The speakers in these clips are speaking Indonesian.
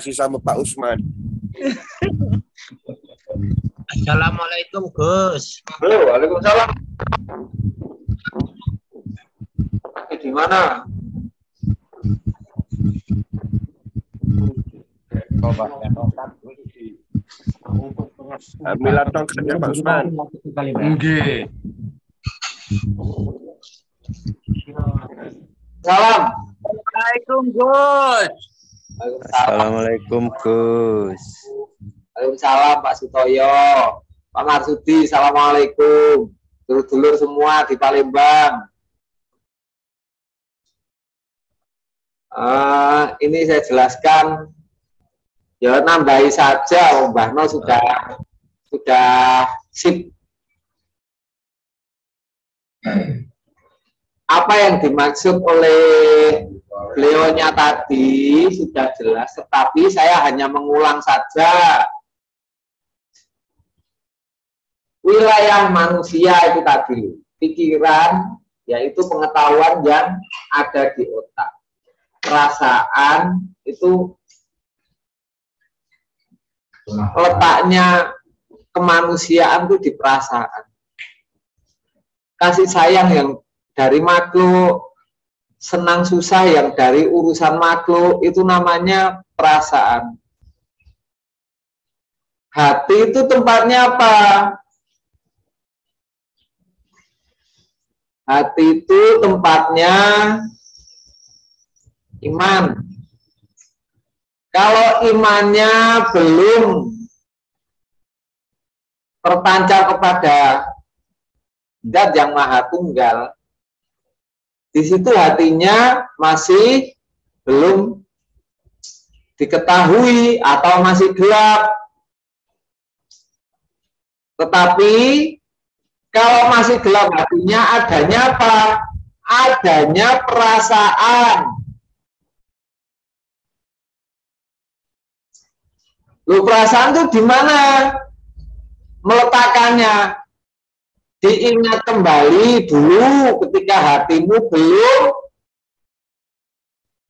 kasih sama Pak Usman. Assalamualaikum Gus. Halo, waalaikumsalam. Di mana? Alhamdulillah toh kerja Pak Usman. Nggih. Salam. Assalamualaikum Gus. Assalamualaikum Gus. Waalaikumsalam Pak Sutoyo. Pak Marsudi, assalamualaikum. Dulur-dulur semua di Palembang. Ini saya jelaskan. Ya nambahi saja, Mbah No sudah sip. Apa yang dimaksud oleh beliaunya tadi sudah jelas, tetapi saya hanya mengulang saja. Wilayah manusia itu tadi, pikiran, yaitu pengetahuan yang ada di otak. Perasaan itu letaknya kemanusiaan itu di perasaan. Kasih sayang yang dari makhluk, senang susah yang dari urusan makhluk, itu namanya perasaan. Hati itu tempatnya apa? Hati itu tempatnya iman. Kalau imannya belum tertancap kepada Zat yang Maha Tunggal, di situ hatinya masih belum diketahui atau masih gelap. Tetapi kalau masih gelap hatinya, adanya apa? Adanya perasaan. Loh, perasaan itu di mana meletakkannya? Diingat kembali dulu ketika hatimu belum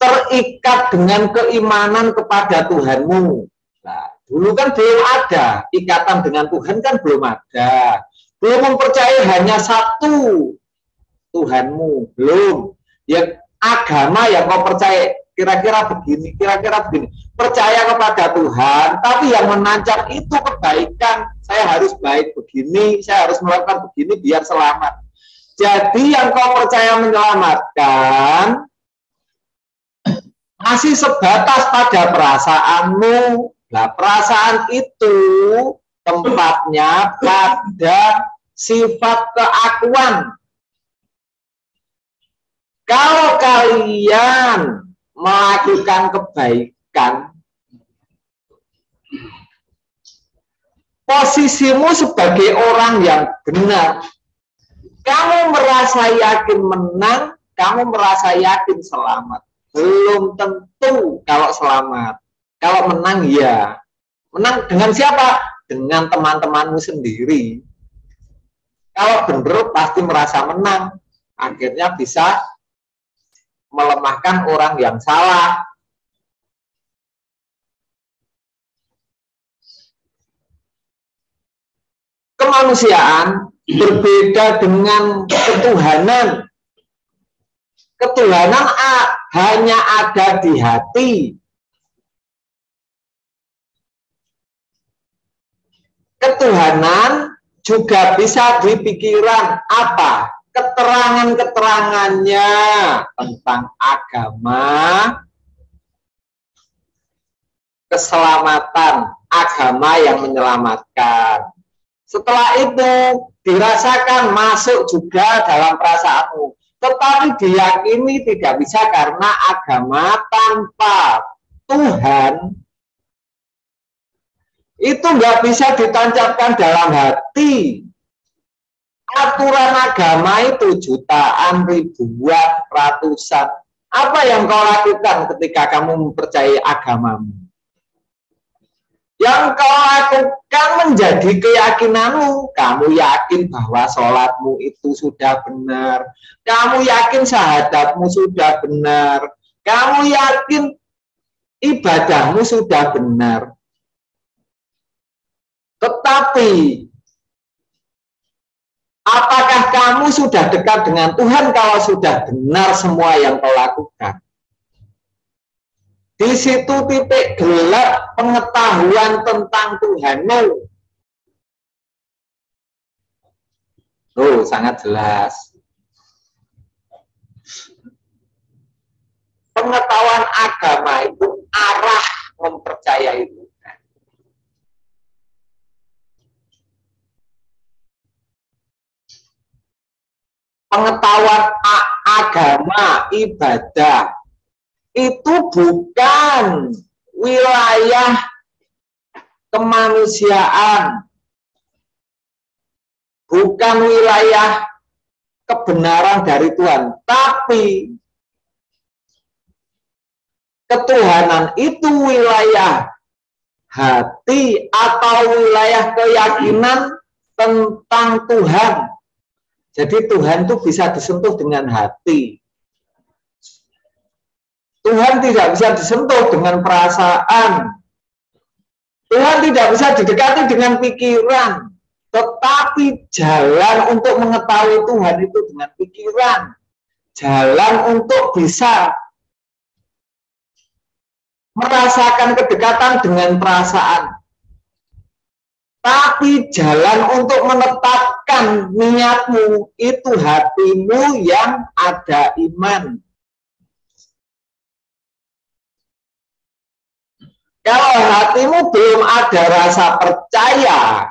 terikat dengan keimanan kepada Tuhanmu. Nah, dulu kan belum ada ikatan dengan Tuhan, kan belum ada. Belum mempercayai hanya satu Tuhanmu, belum. Yang agama yang kau percaya kira-kira begini, kira-kira begini. Percaya kepada Tuhan, tapi yang menancap itu kebaikan. Saya harus baik begini, saya harus melakukan begini biar selamat. Jadi yang kau percaya menyelamatkan masih sebatas pada perasaanmu. Nah, perasaan itu tempatnya pada sifat keakuan. Kalau kalian melakukan kebaikan, posisimu sebagai orang yang benar, kamu merasa yakin menang, kamu merasa yakin selamat. Belum tentu kalau selamat. Kalau menang, ya. Menang dengan siapa? Dengan teman-temanmu sendiri. Kalau benar pasti merasa menang. Akhirnya bisa melemahkan orang yang salah. Kemanusiaan berbeda dengan ketuhanan. Ketuhanan hanya ada di hati. Ketuhanan juga bisa di pikiran. Apa? Keterangan-keterangannya tentang agama, keselamatan, agama yang menyelamatkan. Setelah itu dirasakan masuk juga dalam perasaanmu. Tetapi diyakini tidak bisa karena agama tanpa Tuhan itu nggak bisa ditancapkan dalam hati. Aturan agama itu jutaan, ribuan, ratusan. Apa yang kau lakukan ketika kamu mempercayai agamamu? Yang kau lakukan menjadi keyakinanmu. Kamu yakin bahwa sholatmu itu sudah benar. Kamu yakin syahadatmu sudah benar. Kamu yakin ibadahmu sudah benar. Tetapi apakah kamu sudah dekat dengan Tuhan kalau sudah benar semua yang kau lakukan? Di situ titik gelap pengetahuan tentang Tuhanmu. Oh, sangat jelas. Pengetahuan agama itu arah mempercayai Tuhan. Pengetahuan agama, ibadah, itu bukan wilayah kemanusiaan, bukan wilayah kebenaran dari Tuhan, tapi ketuhanan itu wilayah hati atau wilayah keyakinan tentang Tuhan. Jadi Tuhan itu bisa disentuh dengan hati. Tuhan tidak bisa disentuh dengan perasaan. Tuhan tidak bisa didekati dengan pikiran. Tetapi jalan untuk mengetahui Tuhan itu dengan pikiran. Jalan untuk bisa merasakan kedekatan dengan perasaan. Tapi jalan untuk menetapkan niatmu itu hatimu yang ada iman. Kalau hatimu belum ada rasa percaya,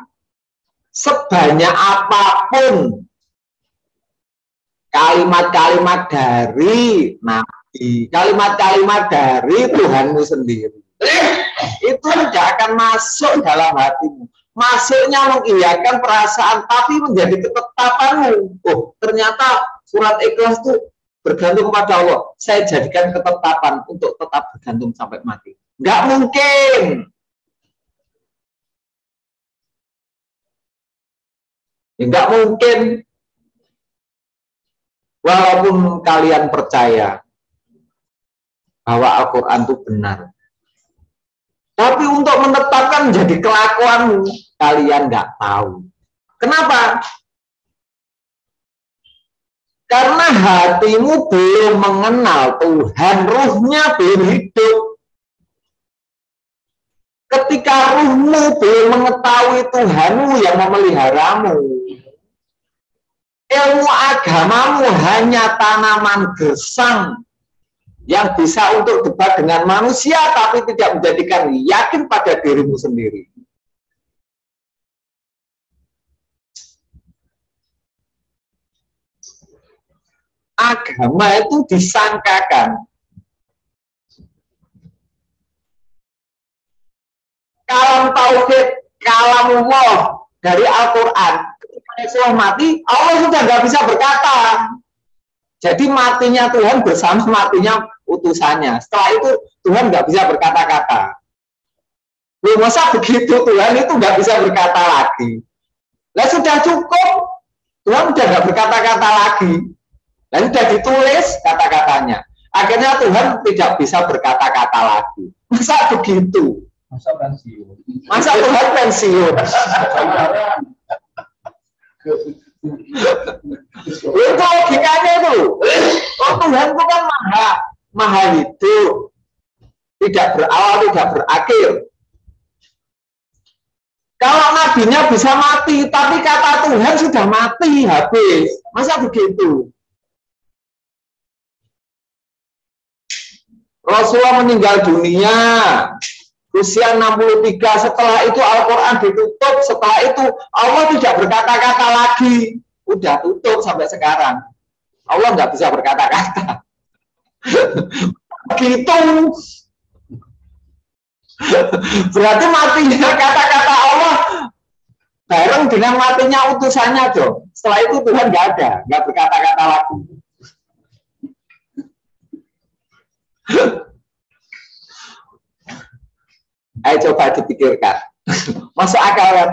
sebanyak apapun kalimat-kalimat dari Nabi, kalimat-kalimat dari Tuhanmu sendiri, itu tidak akan masuk dalam hatimu. Masuknya mengiyakan perasaan, tapi menjadi ketetapanmu. Oh, ternyata surat Ikhlas itu bergantung kepada Allah. Saya jadikan ketetapan untuk tetap bergantung sampai mati. Nggak mungkin. Ya, nggak mungkin. Walaupun kalian percaya bahwa Al-Quran itu benar, tapi untuk menetapkan menjadi kelakuanmu, kalian nggak tahu. Kenapa? Karena hatimu belum mengenal Tuhan, ruhnya belum hidup. Ketika ruhmu belum mengetahui Tuhanmu yang memeliharamu, ilmu agamamu hanya tanaman gersang yang bisa untuk debat dengan manusia, tapi tidak menjadikan yakin pada dirimu sendiri. Agama itu disangkakan. Kalam tauhid, kalamullah dari Al-Quran. Ketika mati, Allah sudah nggak bisa berkata. Jadi matinya Tuhan bersama matinya utusannya. Setelah itu Tuhan nggak bisa berkata-kata. Masa begitu Tuhan itu nggak bisa berkata lagi? Lah sudah cukup. Tuhan sudah nggak berkata-kata lagi. Dan sudah ditulis kata-katanya. Akhirnya Tuhan tidak bisa berkata-kata lagi. Masa begitu? Masa pensiun? Masa Tuhan pensiun? Itu logikanya itu. Oh, Tuhan itu kan maha hidup, tidak berawal, tidak berakhir. Kalau nabinya bisa mati, tapi kata Tuhan sudah mati, habis. Masa begitu? Rasulullah meninggal dunia usia 63, setelah itu Al-Quran ditutup, setelah itu Allah tidak berkata-kata lagi, udah tutup sampai sekarang. Allah nggak bisa berkata-kata. Begitu. Berarti matinya kata-kata Allah bareng dengan matinya utusannya dong. Setelah itu Tuhan nggak ada, nggak berkata-kata lagi. Ayo coba dipikirkan. Masuk akal kan?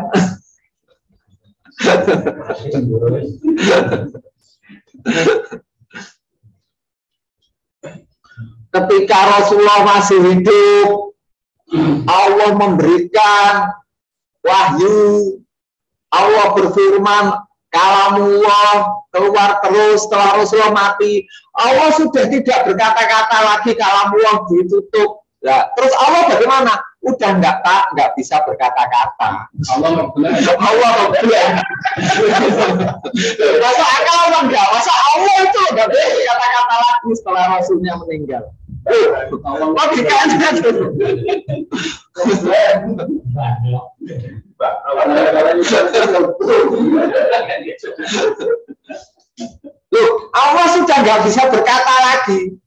ketika Rasulullah masih hidup, Allah memberikan wahyu, Allah berfirman, kalamullah keluar terus setelah Rasulullah mati. Allah sudah tidak berkata-kata lagi, kalamullah ditutup. Nah, terus Allah bagaimana? Udah nggak bisa berkata-kata. Allah ngebleng. Masa akal apa enggak? Masa Allah itu nggak bisa berkata-kata lagi setelah Rasulnya meninggal? Logikanya tuh. Loh, Allah sudah nggak bisa berkata lagi.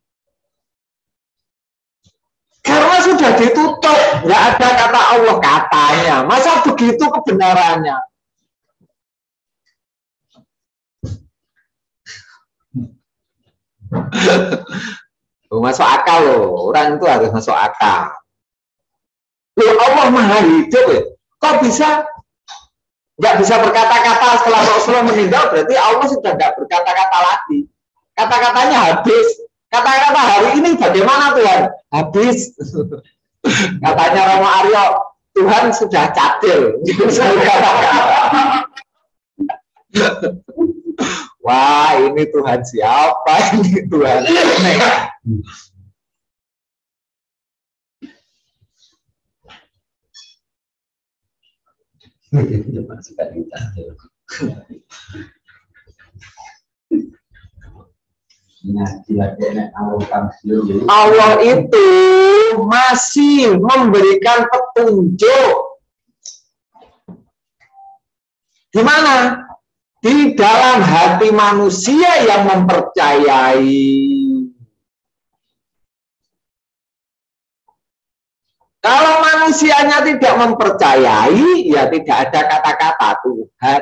Karena sudah ditutup, nggak ada kata Allah katanya. Masa begitu kebenarannya? Masuk akal loh, orang itu harus masuk akal. Loh, Allah maha hidup ya. Kok bisa nggak bisa berkata-kata setelah Rasulullah meninggal? Berarti Allah sudah nggak berkata-kata lagi. Kata-katanya habis. Kata-kata hari ini bagaimana Tuhan? Habis. Katanya Romo Aryo, Tuhan sudah cadel. Wah, ini Tuhan siapa? Ini Tuhan. Allah itu masih memberikan petunjuk. Di mana? Di dalam hati manusia yang mempercayai. Kalau manusianya tidak mempercayai, ya tidak ada kata-kata Tuhan.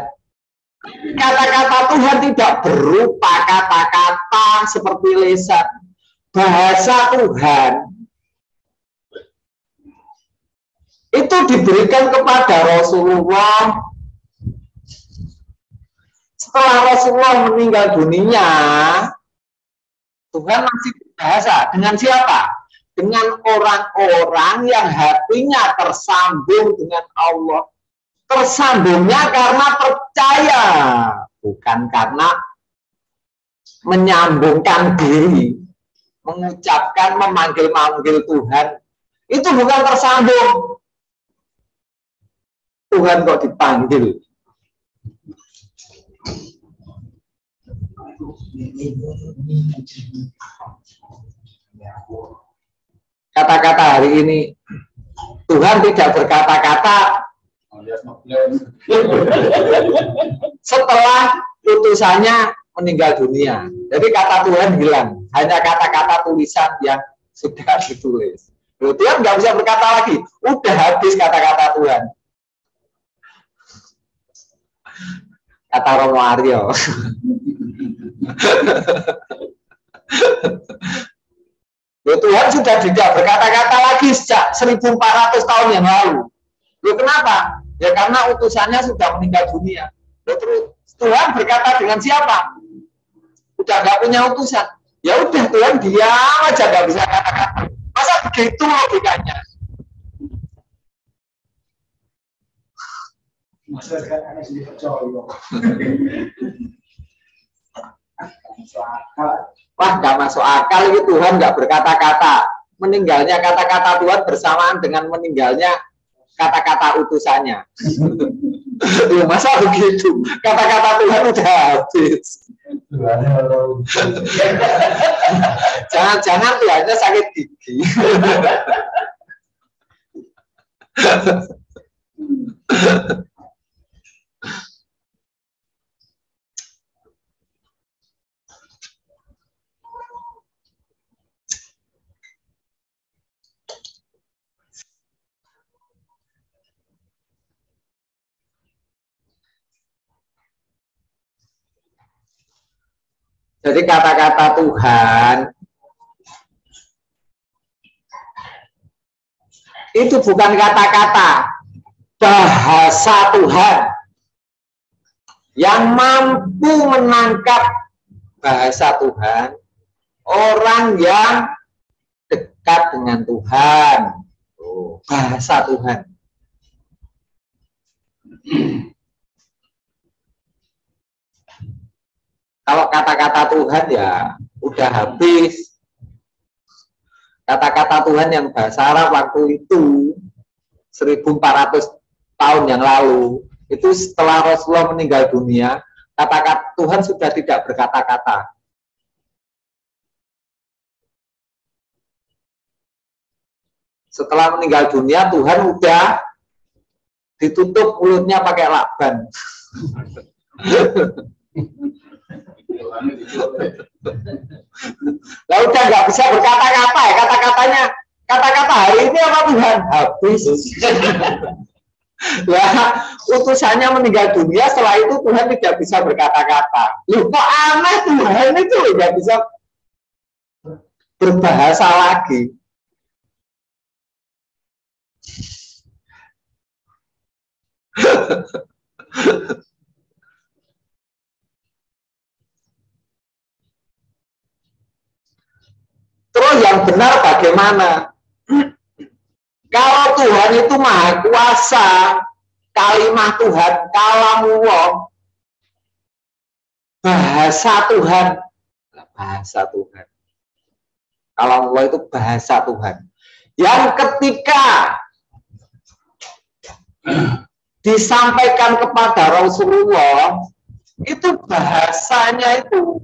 Kata-kata Tuhan tidak berupa kata-kata seperti lisan. Bahasa Tuhan itu diberikan kepada Rasulullah setelah Rasulullah meninggal dunia. Tuhan masih berbahasa dengan siapa? Dengan orang-orang yang hatinya tersambung dengan Allah. Tersambungnya karena percaya, bukan karena menyambungkan diri, mengucapkan, memanggil-manggil Tuhan. Itu bukan tersambung. Tuhan kok dipanggil. Kata-kata hari ini, Tuhan tidak berkata-kata setelah utusannya meninggal dunia. Jadi kata Tuhan hilang, hanya kata-kata tulisan yang sudah ditulis. Tuhan nggak bisa berkata lagi, udah habis kata-kata Tuhan. Kata Romo Aryo. Tuhan sudah tidak berkata-kata lagi sejak 1400 tahun yang lalu. Loh, kenapa? Ya karena utusannya sudah meninggal dunia. Loh, terus Tuhan berkata dengan siapa? Udah nggak punya utusan. Ya udah, Tuhan diam aja, nggak bisa kata-kata. Masa begitu logikanya? Wah, nggak masuk akal itu. Tuhan nggak berkata-kata. Meninggalnya kata-kata Tuhan bersamaan dengan meninggalnya kata-kata utusannya. Ya, masa begitu? Kata-kata Tuhan udah habis. Jangan-jangan Tuhannya sakit gigi. Jadi kata-kata Tuhan itu bukan kata-kata, bahasa Tuhan yang mampu menangkap bahasa Tuhan. Orang yang dekat dengan Tuhan. Oh, bahasa Tuhan. Kalau kata-kata Tuhan ya udah habis. Kata-kata Tuhan yang bahasa Arab waktu itu 1400 tahun yang lalu, itu setelah Rasulullah meninggal dunia, kata-kata Tuhan sudah tidak berkata-kata. Setelah meninggal dunia, Tuhan udah ditutup mulutnya pakai lakban. Lah udah nggak bisa berkata-kata ya, kata-kata hari ini apa Tuhan? Habis. Lah utusannya meninggal dunia, setelah itu Tuhan tidak bisa berkata-kata. Loh kok aneh, Tuhan itu nggak bisa berbahasa lagi. Terus yang benar bagaimana? Kalau Tuhan itu maha kuasa, kalimah Tuhan, kalamullah, bahasa Tuhan, bahasa Tuhan. Kalamullah itu bahasa Tuhan. Yang ketika disampaikan kepada Rasulullah, itu bahasanya itu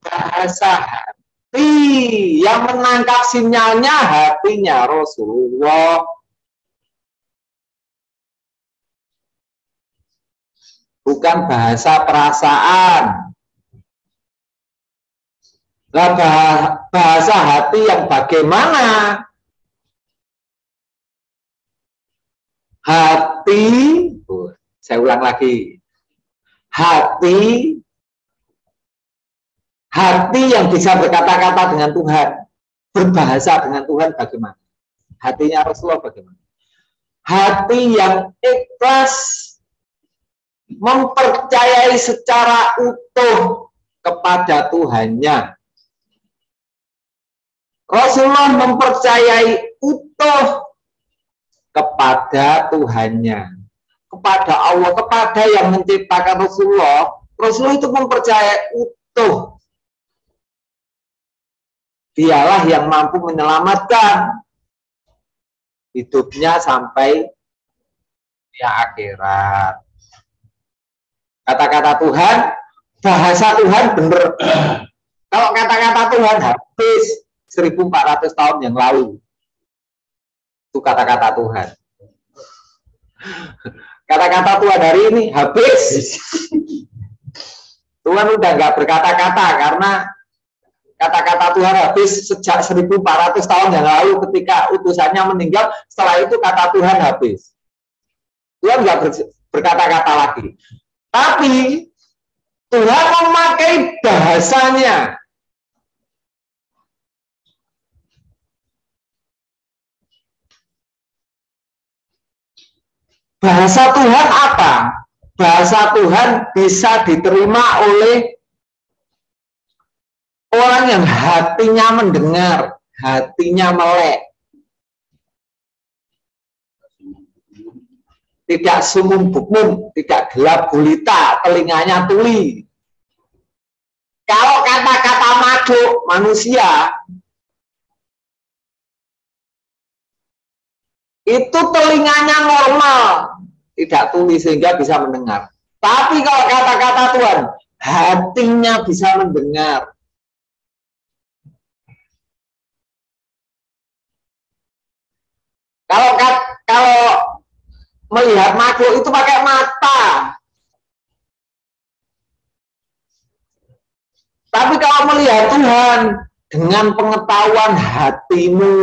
bahasa hati, yang menangkap sinyalnya hatinya Rasulullah. Bukan bahasa perasaan. Nah, bahasa hati yang bagaimana? Hati, saya ulang lagi, hati yang bisa berkata-kata dengan Tuhan, berbahasa dengan Tuhan bagaimana? Hatinya Rasulullah bagaimana? Hati yang ikhlas, mempercayai secara utuh kepada Tuhannya. Rasulullah mempercayai utuh kepada Tuhannya, kepada Allah, kepada yang menciptakan Rasulullah. Rasulullah itu mempercayai utuh. Dialah yang mampu menyelamatkan hidupnya sampai di akhirat. Kata-kata Tuhan, bahasa Tuhan benar. Kalau kata-kata Tuhan habis 1400 tahun yang lalu. Itu kata-kata Tuhan. Kata-kata Tuhan hari ini habis. Tuhan udah nggak berkata-kata karena kata-kata Tuhan habis sejak 1400 tahun yang lalu ketika utusannya meninggal. Setelah itu kata Tuhan habis. Tuhan nggak berkata-kata lagi. Tapi Tuhan memakai bahasanya. Bahasa Tuhan apa? Bahasa Tuhan bisa diterima oleh orang yang hatinya mendengar, hatinya melek. Tidak sumum bukmum, tidak gelap gulita, telinganya tuli. Kalau kata-kata makhluk manusia, itu telinganya normal, tidak tuli sehingga bisa mendengar. Tapi kalau kata-kata Tuhan, hatinya bisa mendengar. Kalau melihat makhluk itu pakai mata. Tapi kalau melihat Tuhan dengan pengetahuan hatimu.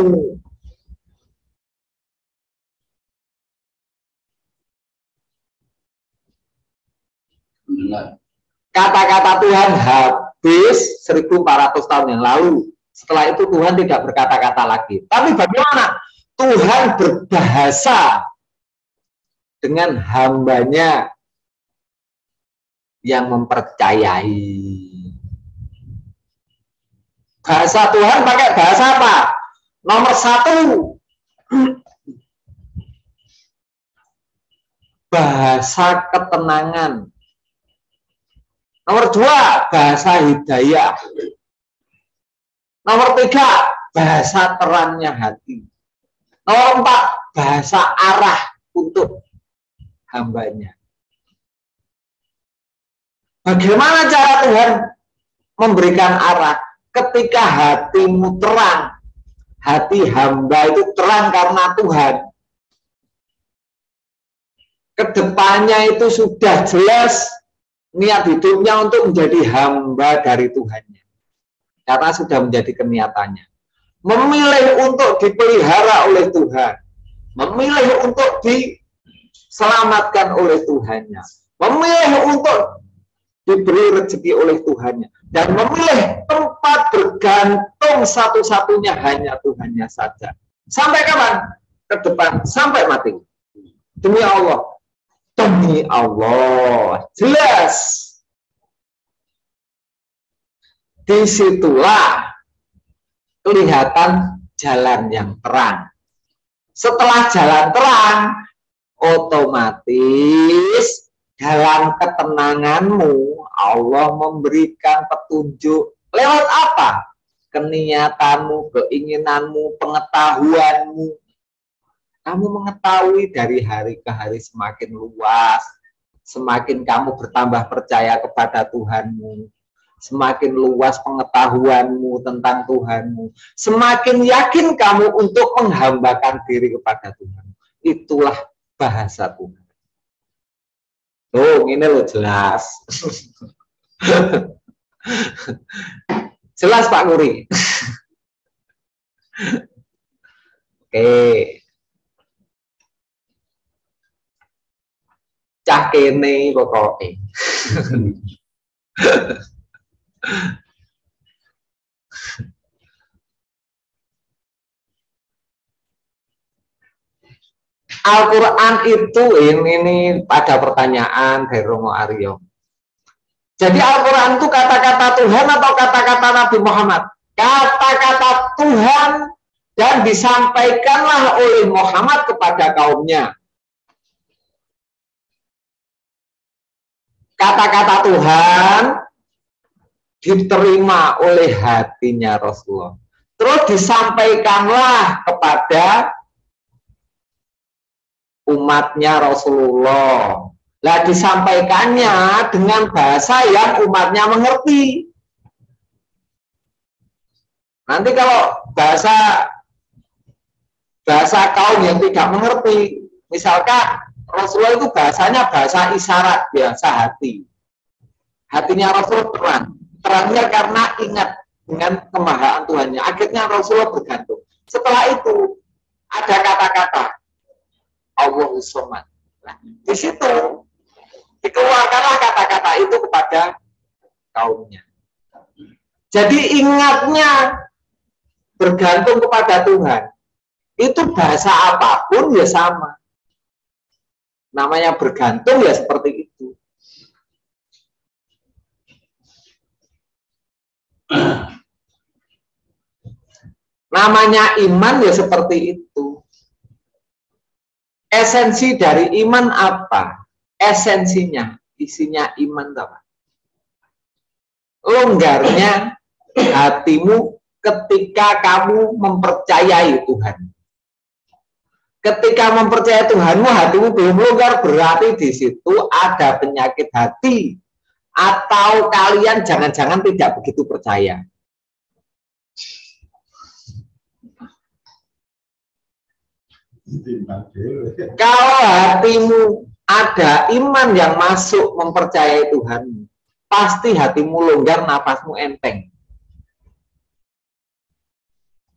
Kata-kata Tuhan habis 1400 tahun yang lalu. Setelah itu Tuhan tidak berkata-kata lagi. Tapi bagaimana? Tuhan berbahasa dengan hambanya yang mempercayai. Bahasa Tuhan pakai bahasa apa? Nomor 1, bahasa ketenangan. Nomor 2, bahasa hidayah. Nomor 3, bahasa terangnya hati. Nomor 4, bahasa arah untuk hambanya. Bagaimana cara Tuhan memberikan arah? Ketika hatimu terang, hati hamba itu terang karena Tuhan. Kedepannya itu sudah jelas niat hidupnya untuk menjadi hamba dari Tuhannya. Karena sudah menjadi keniatannya. Memilih untuk dipelihara oleh Tuhan. Memilih untuk diselamatkan oleh Tuhannya. Memilih untuk diberi rezeki oleh Tuhannya. Dan memilih tempat bergantung satu-satunya hanya Tuhannya saja. Sampai kapan? Ke depan, sampai mati. Demi Allah. Demi Allah. Jelas. Disitulah kelihatan jalan yang terang. Setelah jalan terang, otomatis dalam ketenanganmu Allah memberikan petunjuk lewat apa? Keniatanmu, keinginanmu, pengetahuanmu. Kamu mengetahui dari hari ke hari semakin luas, semakin kamu bertambah percaya kepada Tuhanmu. Semakin luas pengetahuanmu tentang Tuhanmu, semakin yakin kamu untuk menghambakan diri kepada Tuhan. Itulah bahasa Tuhan. Oh, ini loh jelas. Jelas Pak Guri. Oke. Cah kene pokoknya. Al-Quran itu ini pada pertanyaan dari Romo Aryo. Jadi Al-Quran itu kata-kata Tuhan atau kata-kata Nabi Muhammad? Kata-kata Tuhan dan disampaikanlah oleh Muhammad kepada kaumnya. Kata-kata Tuhan diterima oleh hatinya Rasulullah. Terus disampaikanlah kepada umatnya Rasulullah. Lah disampaikannya dengan bahasa yang umatnya mengerti. Nanti kalau bahasa kaum yang tidak mengerti, misalkan Rasulullah itu bahasanya bahasa isyarat, biasa hati. Hatinya Rasulullah terang. Terangnya karena ingat dengan kemahaan Tuhannya. Akhirnya Rasulullah bergantung. Setelah itu ada kata-kata Allahu Somad. Nah, di situ dikeluarkanlah kata-kata itu kepada kaumnya. Jadi ingatnya bergantung kepada Tuhan. Itu bahasa apapun ya sama. Namanya bergantung ya seperti itu. Namanya iman ya seperti itu. Esensi dari iman apa? Esensinya, isinya iman apa? Longgarnya hatimu ketika kamu mempercayai Tuhan. Ketika mempercayai Tuhanmu, hatimu belum longgar, berarti di situ ada penyakit hati. Atau kalian jangan-jangan tidak begitu percaya. Kalau hatimu ada iman yang masuk mempercayai Tuhan, pasti hatimu longgar, nafasmu enteng.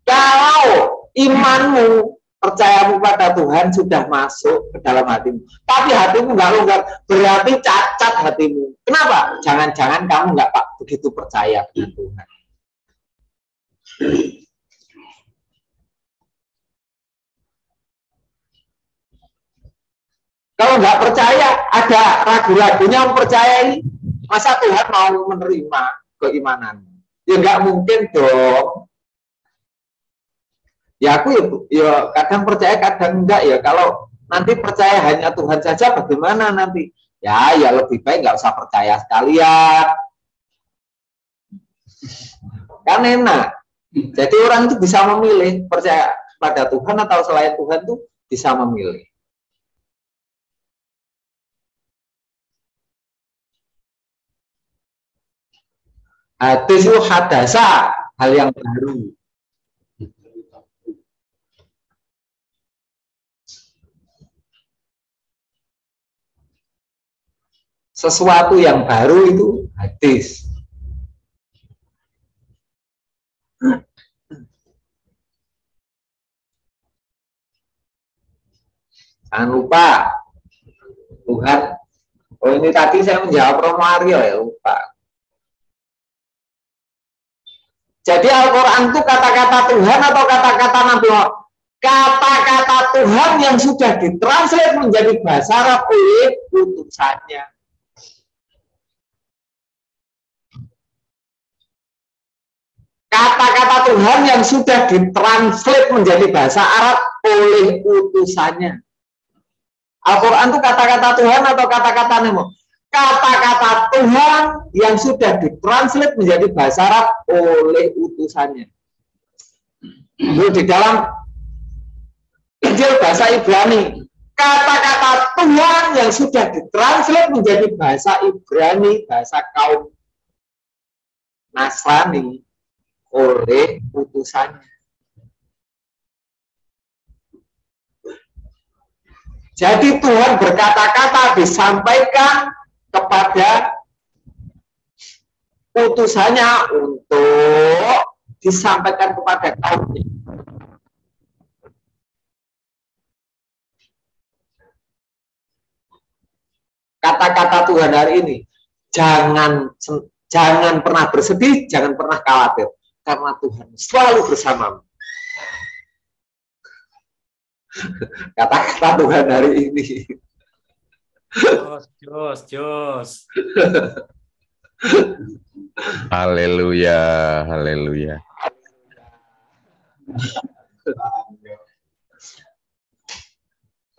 Kalau imanmu, percayamu pada Tuhan sudah masuk ke dalam hatimu, tapi hatimu nggak longgar, berarti cacat hatimu. Kenapa? Jangan-jangan kamu nggak begitu percaya dengan Tuhan. Kalau nggak percaya, ada ragu-ragunya mempercayai, masa Tuhan mau menerima keimananmu? Ya nggak mungkin dong. Ya aku ya kadang percaya kadang enggak ya. Kalau nanti percaya hanya Tuhan saja bagaimana nanti? Ya lebih baik nggak usah percaya sekalian. Kan enak. Jadi orang itu bisa memilih percaya pada Tuhan atau selain Tuhan itu bisa memilih. Hadis itu hadasa, hal yang baru. Sesuatu yang baru itu hadis. Jangan lupa Tuhan. Oh ini tadi saya menjawab Romario ya, lupa. Jadi Al-Quran itu kata-kata Tuhan atau kata-kata Nabi Muhammad? Kata-kata Tuhan yang sudah ditranslate menjadi bahasa Arab oleh utusannya. Kata-kata Tuhan yang sudah ditranslate menjadi bahasa Arab oleh utusannya. Al-Quran itu kata-kata Tuhan atau kata-kata Nabi? Kata-kata Tuhan yang sudah ditranslate menjadi bahasa Arab oleh utusannya. Di dalam Injil bahasa Ibrani, kata-kata Tuhan yang sudah ditranslate menjadi bahasa Ibrani, bahasa kaum Nasrani oleh utusannya. Jadi Tuhan berkata-kata disampaikan kepada utusannya untuk disampaikan kepada kaumnya. Kata-kata Tuhan hari ini, jangan pernah bersedih, jangan pernah khawatir, karena Tuhan selalu bersamamu. Kata-kata Tuhan hari ini. Jos. Haleluya, haleluya.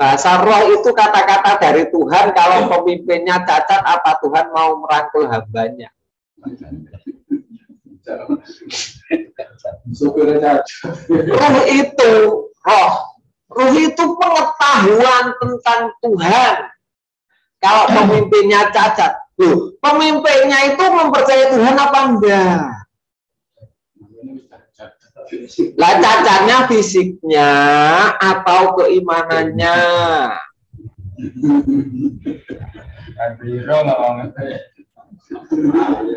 Bahasa roh itu kata-kata dari Tuhan. Kalau pemimpinnya cacat, apa Tuhan mau merangkul hambanya? Roh itu roh itu pengetahuan tentang Tuhan. Kalau pemimpinnya cacat, pemimpinnya itu mempercayai Tuhan apa enggak? Lah cacatnya fisiknya atau keimanannya?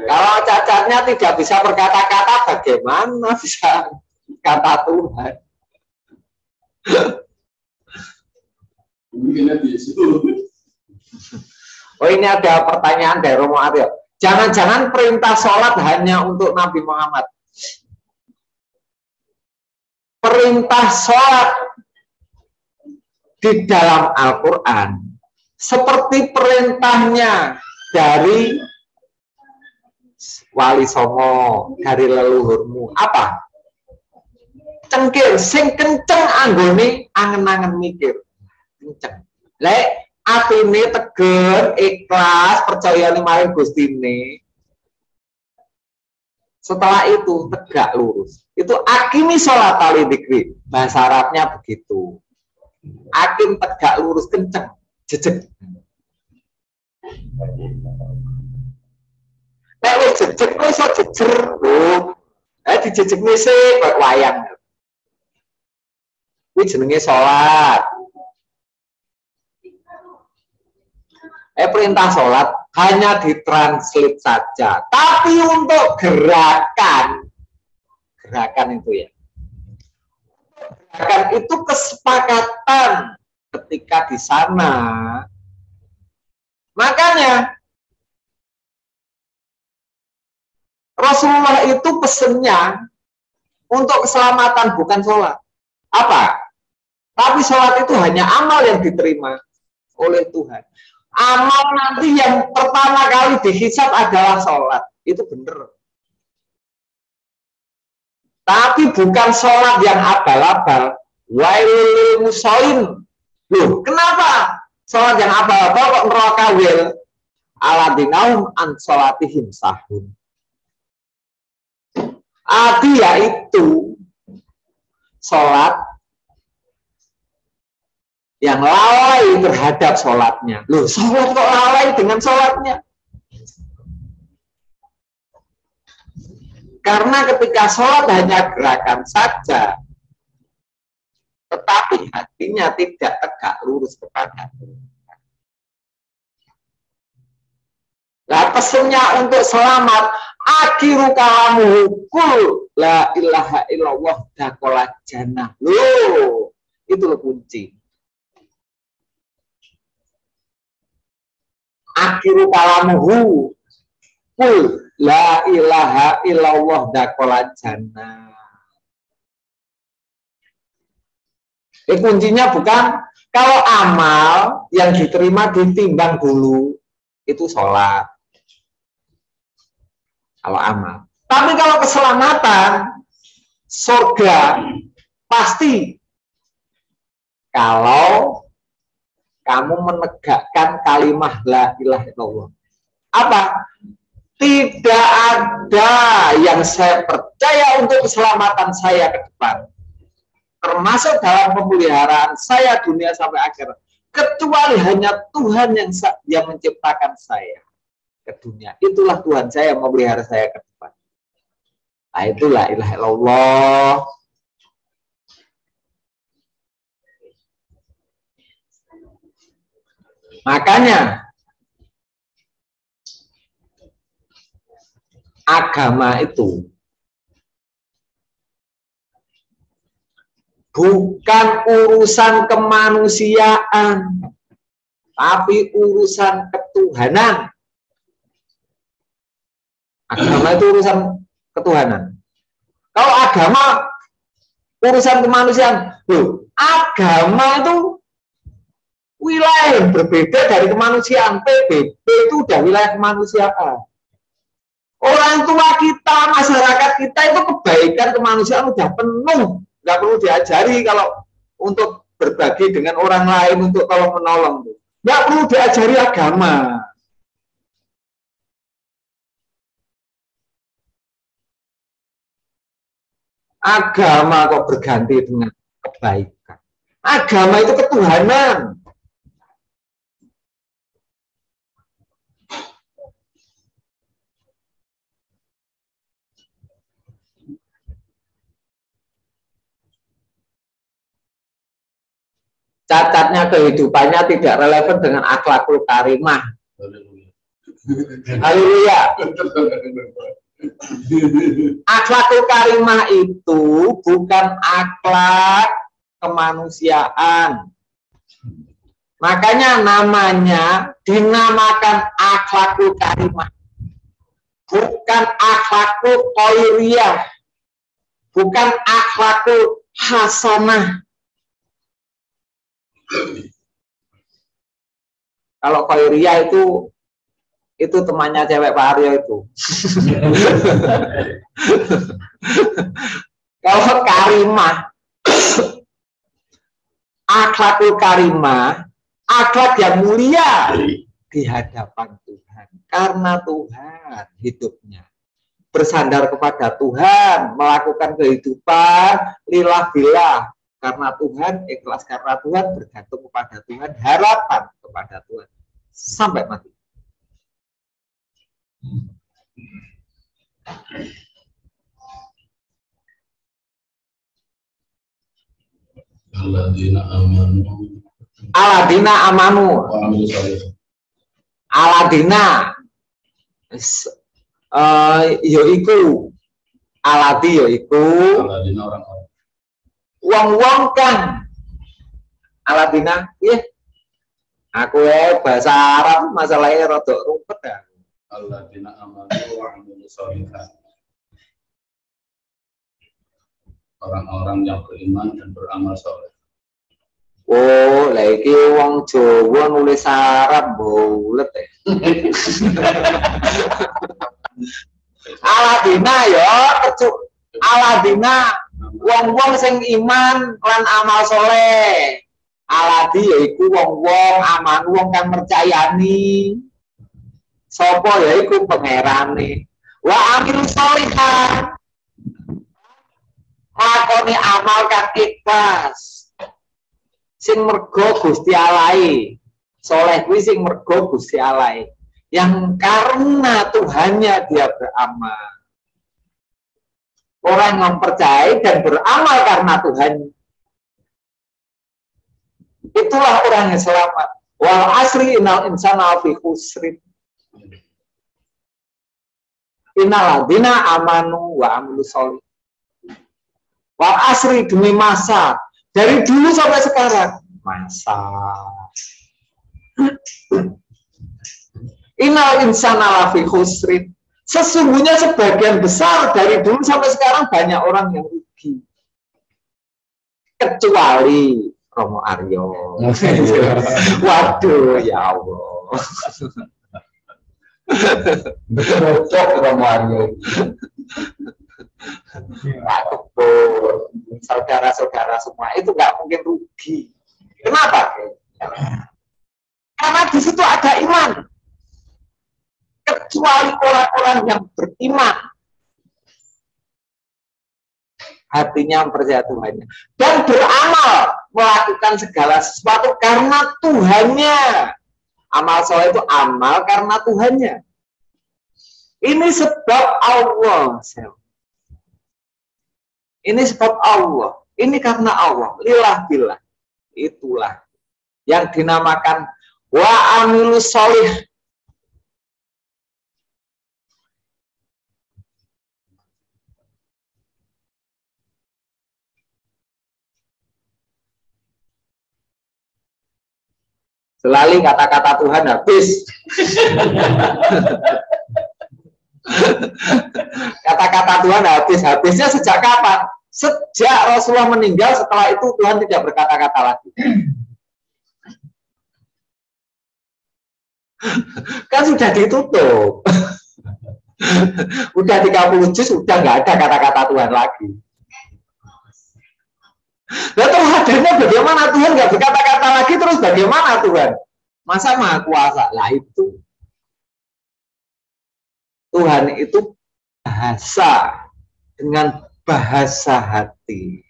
Kalau cacatnya tidak bisa berkata-kata, bagaimana bisa kata Tuhan? Oh ini ada pertanyaan dari Romo Aryo. Jangan-jangan perintah sholat hanya untuk Nabi Muhammad. Perintah sholat di dalam Al-Quran seperti perintahnya dari Wali Songo, dari leluhurmu. Apa? Cengkir, sing kenceng anggone angen-angen mikir. Kenceng. Lek atine teger, ikhlas, percaya maring Gustine. Setelah itu tegak lurus. Itu akimi sholat ali dikri. Bahasa Arabnya begitu. Akim tegak lurus kenceng, jejeg. Nek wis jejeg iso jejer. Dijejegne sik kok wayang. Kuwi jenenge sholat. Perintah sholat hanya ditranslate saja, tapi untuk gerakan itu ya, gerakan itu kesepakatan ketika di sana. Makanya Rasulullah itu pesennya untuk keselamatan, bukan sholat. Apa? Tapi sholat itu hanya amal yang diterima oleh Tuhan. Amal nanti yang pertama kali dihisab adalah sholat. Itu benar. Tapi bukan sholat yang abal-abal. Wailul musholin. Loh, kenapa sholat yang abal-abal kok neraka wil? Aladinaum an sholatihim sahun. Arti yaitu sholat yang lalai terhadap sholatnya. Loh, sholat kok lalai dengan sholatnya? Karena ketika sholat hanya gerakan saja, tetapi hatinya tidak tegak lurus kepada Tuhan. Nah, pesannya untuk selamat, akhiru kalamuhu kul la ilaha illallah dakola jannah. Loh, itu loh kunci. Akhiru kalamuhu kul la ilaha illallah dakola jannah. Kuncinya bukan kalau amal yang diterima ditimbang dulu itu sholat. Kalau amal. Tapi kalau keselamatan surga pasti kalau kamu menegakkan kalimat la ilaha illallah. Apa? Tidak ada yang saya percaya untuk keselamatan saya ke depan, termasuk dalam pemeliharaan saya dunia sampai akhirat, kecuali hanya Tuhan yang menciptakan saya ke dunia. Itulah Tuhan saya yang memelihara saya ke depan. Nah, itulah ilaha illallah. Makanya agama itu bukan urusan kemanusiaan, tapi urusan ketuhanan. Agama itu urusan ketuhanan. Kalau agama urusan kemanusiaan, loh, agama itu wilayah yang berbeda dari kemanusiaan. PBB itu udah wilayah kemanusiaan. Orang tua kita, masyarakat kita itu kebaikan kemanusiaan udah penuh. Nggak perlu diajari kalau untuk berbagi dengan orang lain, untuk tolong menolong. Nggak perlu diajari agama. Agama kok berganti dengan kebaikan. Agama itu ketuhanan. Cacatnya kehidupannya tidak relevan dengan akhlakul karimah. Haleluya. Akhlakul karimah itu bukan akhlak kemanusiaan. Makanya namanya dinamakan akhlakul karimah. Bukan akhlakul qairiyah. Bukan akhlakul hasanah. Kalau qairiyah itu temannya cewek Pak Aryo itu. Kalau karimah, akhlakul karimah, akhlak yang mulia di hadapan Tuhan. Karena Tuhan hidupnya bersandar kepada Tuhan, melakukan kehidupan lillah billah. Karena Tuhan, ikhlas karena Tuhan, bergantung kepada Tuhan, harapan kepada Tuhan sampai mati. Aladina amanu. Aladina yoiku. Aladi yoiku. Aladina orang-orang. Wong-wong kan aladina, iya. Aku bahasa Arab masalahnya rodok rumpet ya. Aladina amanu wa amilus sholihat. Orang-orang yang beriman dan beramal soleh. Oh, lagi wong Jawa nulis Arab bulet ya. Aladina ya Aladina wong-wong sing iman lan amal soleh. Aladi yaiku wong-wong aman wong kang mercayani sapa yaiku pangerane. Wa amil sholihan lakoni amal kang ikhlas sing mergo Gusti Allah. Soleh kuwi sing mergo Gusti Allah, yang karena Tuhannya dia beramal. Orang yang percaya dan beramal karena Tuhan, itulah orang yang selamat. Wal asri innal insana fi khusrin. Innal ladzina amanu wa amilus sholih. Wal asri demi masa dari dulu sampai sekarang. Masa. Innal insana lafi khusrin. Sesungguhnya sebagian besar dari dulu sampai sekarang banyak orang yang rugi. Kecuali Romo Aryo. Waduh, ya Allah. Betul Romo Aryo. Saudara-saudara semua itu nggak mungkin rugi. Kenapa? Karena di situ ada iman. Kecuali orang-orang yang beriman, hatinya mempercayai Tuhannya dan beramal melakukan segala sesuatu karena Tuhannya. Amal soleh itu amal karena Tuhannya. Ini sebab Allah. Ini sebab Allah. Ini karena Allah. Lillah billah. Itulah yang dinamakan wa amilus sholih. Selalu kata-kata Tuhan habis. Kata-kata Tuhan habis. Habisnya sejak kapan? Sejak Rasulullah meninggal, setelah itu Tuhan tidak berkata-kata lagi. Kan sudah ditutup. Udah 30 juz, udah nggak ada kata-kata Tuhan lagi. Nah, terus hadirnya bagaimana Tuhan nggak berkata-kata lagi, terus bagaimana Tuhan? Masa maha kuasa? Lah itu Tuhan itu bahasa dengan bahasa hati.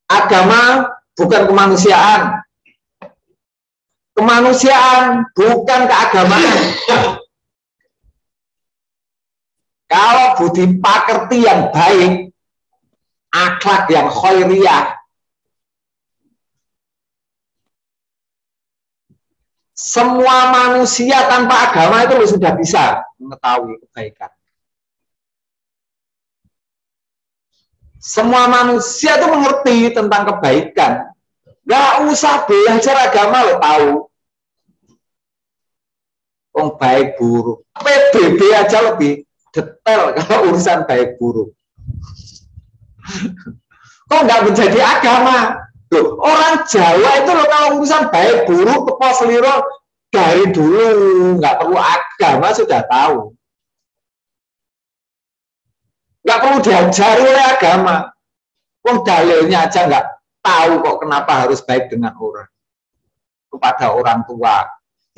Agama bukan kemanusiaan. Kemanusiaan bukan keagamaan. Kalau budi pakerti yang baik, akhlak yang khairiyah, semua manusia tanpa agama itu sudah bisa mengetahui kebaikan. Semua manusia itu mengerti tentang kebaikan. Gak usah belajar agama lo tahu. Baik buruk. PBB aja lebih detail kalau urusan baik buruk. Kok nggak menjadi agama? Loh, orang Jawa itu loh kalau urusan baik buruk kepos liro dari dulu nggak perlu agama sudah tahu. Nggak perlu diajari oleh agama. Dalilnya aja nggak tahu kok kenapa harus baik dengan orang, kepada orang tua.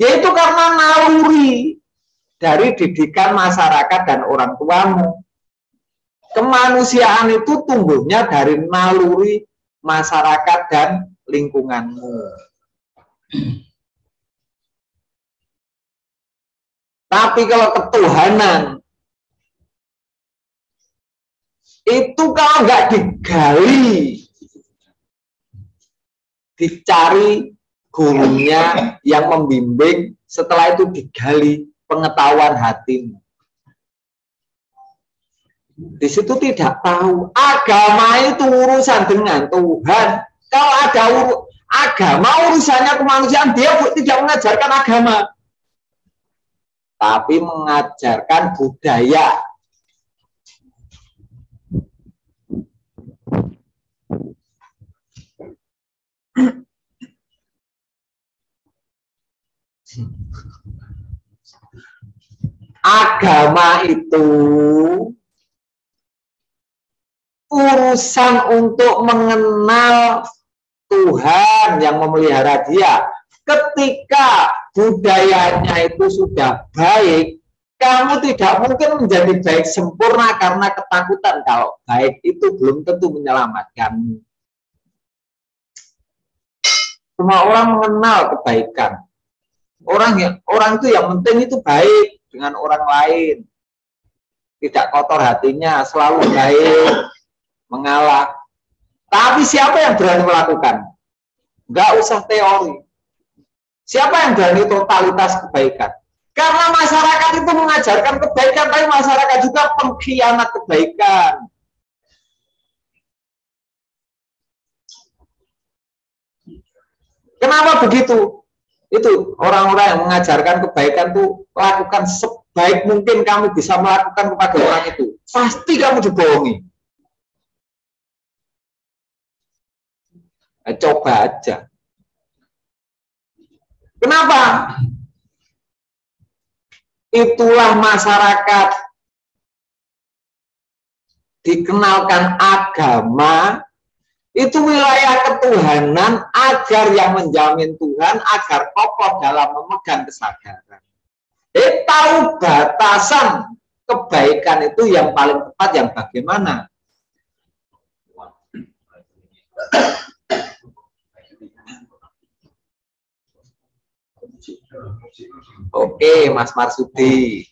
Yaitu karena naluri dari didikan masyarakat dan orang tuamu. Kemanusiaan itu tumbuhnya dari naluri masyarakat dan lingkunganmu. Tapi kalau ketuhanan itu kalau nggak digali, dicari gurunya yang membimbing, setelah itu digali pengetahuan hatimu. Di situ tidak tahu agama itu urusan dengan Tuhan. Kalau ada agama urusannya kemanusiaan, dia tidak mengajarkan agama, tapi mengajarkan budaya. Agama itu urusan untuk mengenal Tuhan yang memelihara dia. Ketika budayanya itu sudah baik, kamu tidak mungkin menjadi baik sempurna karena ketakutan kalau baik itu belum tentu menyelamatkanmu. Semua orang mengenal kebaikan. Orang itu yang penting itu baik dengan orang lain. Tidak kotor hatinya, selalu baik, mengalah. Tapi siapa yang berani melakukan? Nggak usah teori. Siapa yang berani totalitas kebaikan? Karena masyarakat itu mengajarkan kebaikan, tapi masyarakat juga pengkhianat kebaikan. Kenapa begitu? Itu orang-orang yang mengajarkan kebaikan tuh lakukan sebaik mungkin kamu bisa melakukan kepada orang itu. Pasti kamu dibohongi. Coba aja. Kenapa? Itulah masyarakat dikenalkan agama, itu wilayah ketuhanan agar yang menjamin Tuhan agar kokoh dalam memegang kesadaran. Tahu batasan kebaikan itu yang paling tepat yang bagaimana? Oke, Mas Marsudi.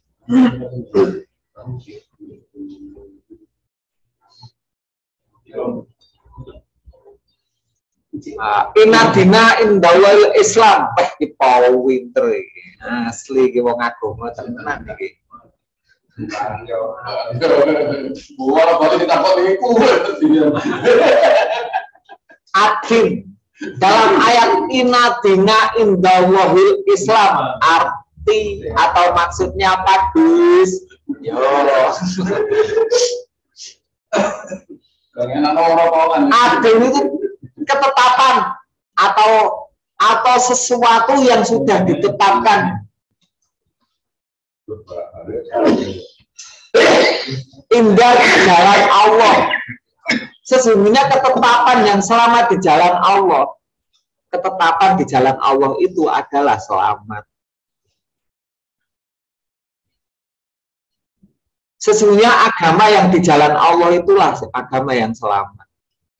Inadina indawal Islam di Paul Winter asli ki wong agama tenan iki. Akhir dalam ayat inadina indawal Islam arti atau maksudnya apa, Gus? Yo. Adil itu ketetapan atau sesuatu yang sudah ditetapkan. Indah di jalan Allah. Sesungguhnya ketetapan yang selamat di jalan Allah. Ketetapan di jalan Allah itu adalah selamat. Sesungguhnya agama yang di jalan Allah itulah agama yang selamat.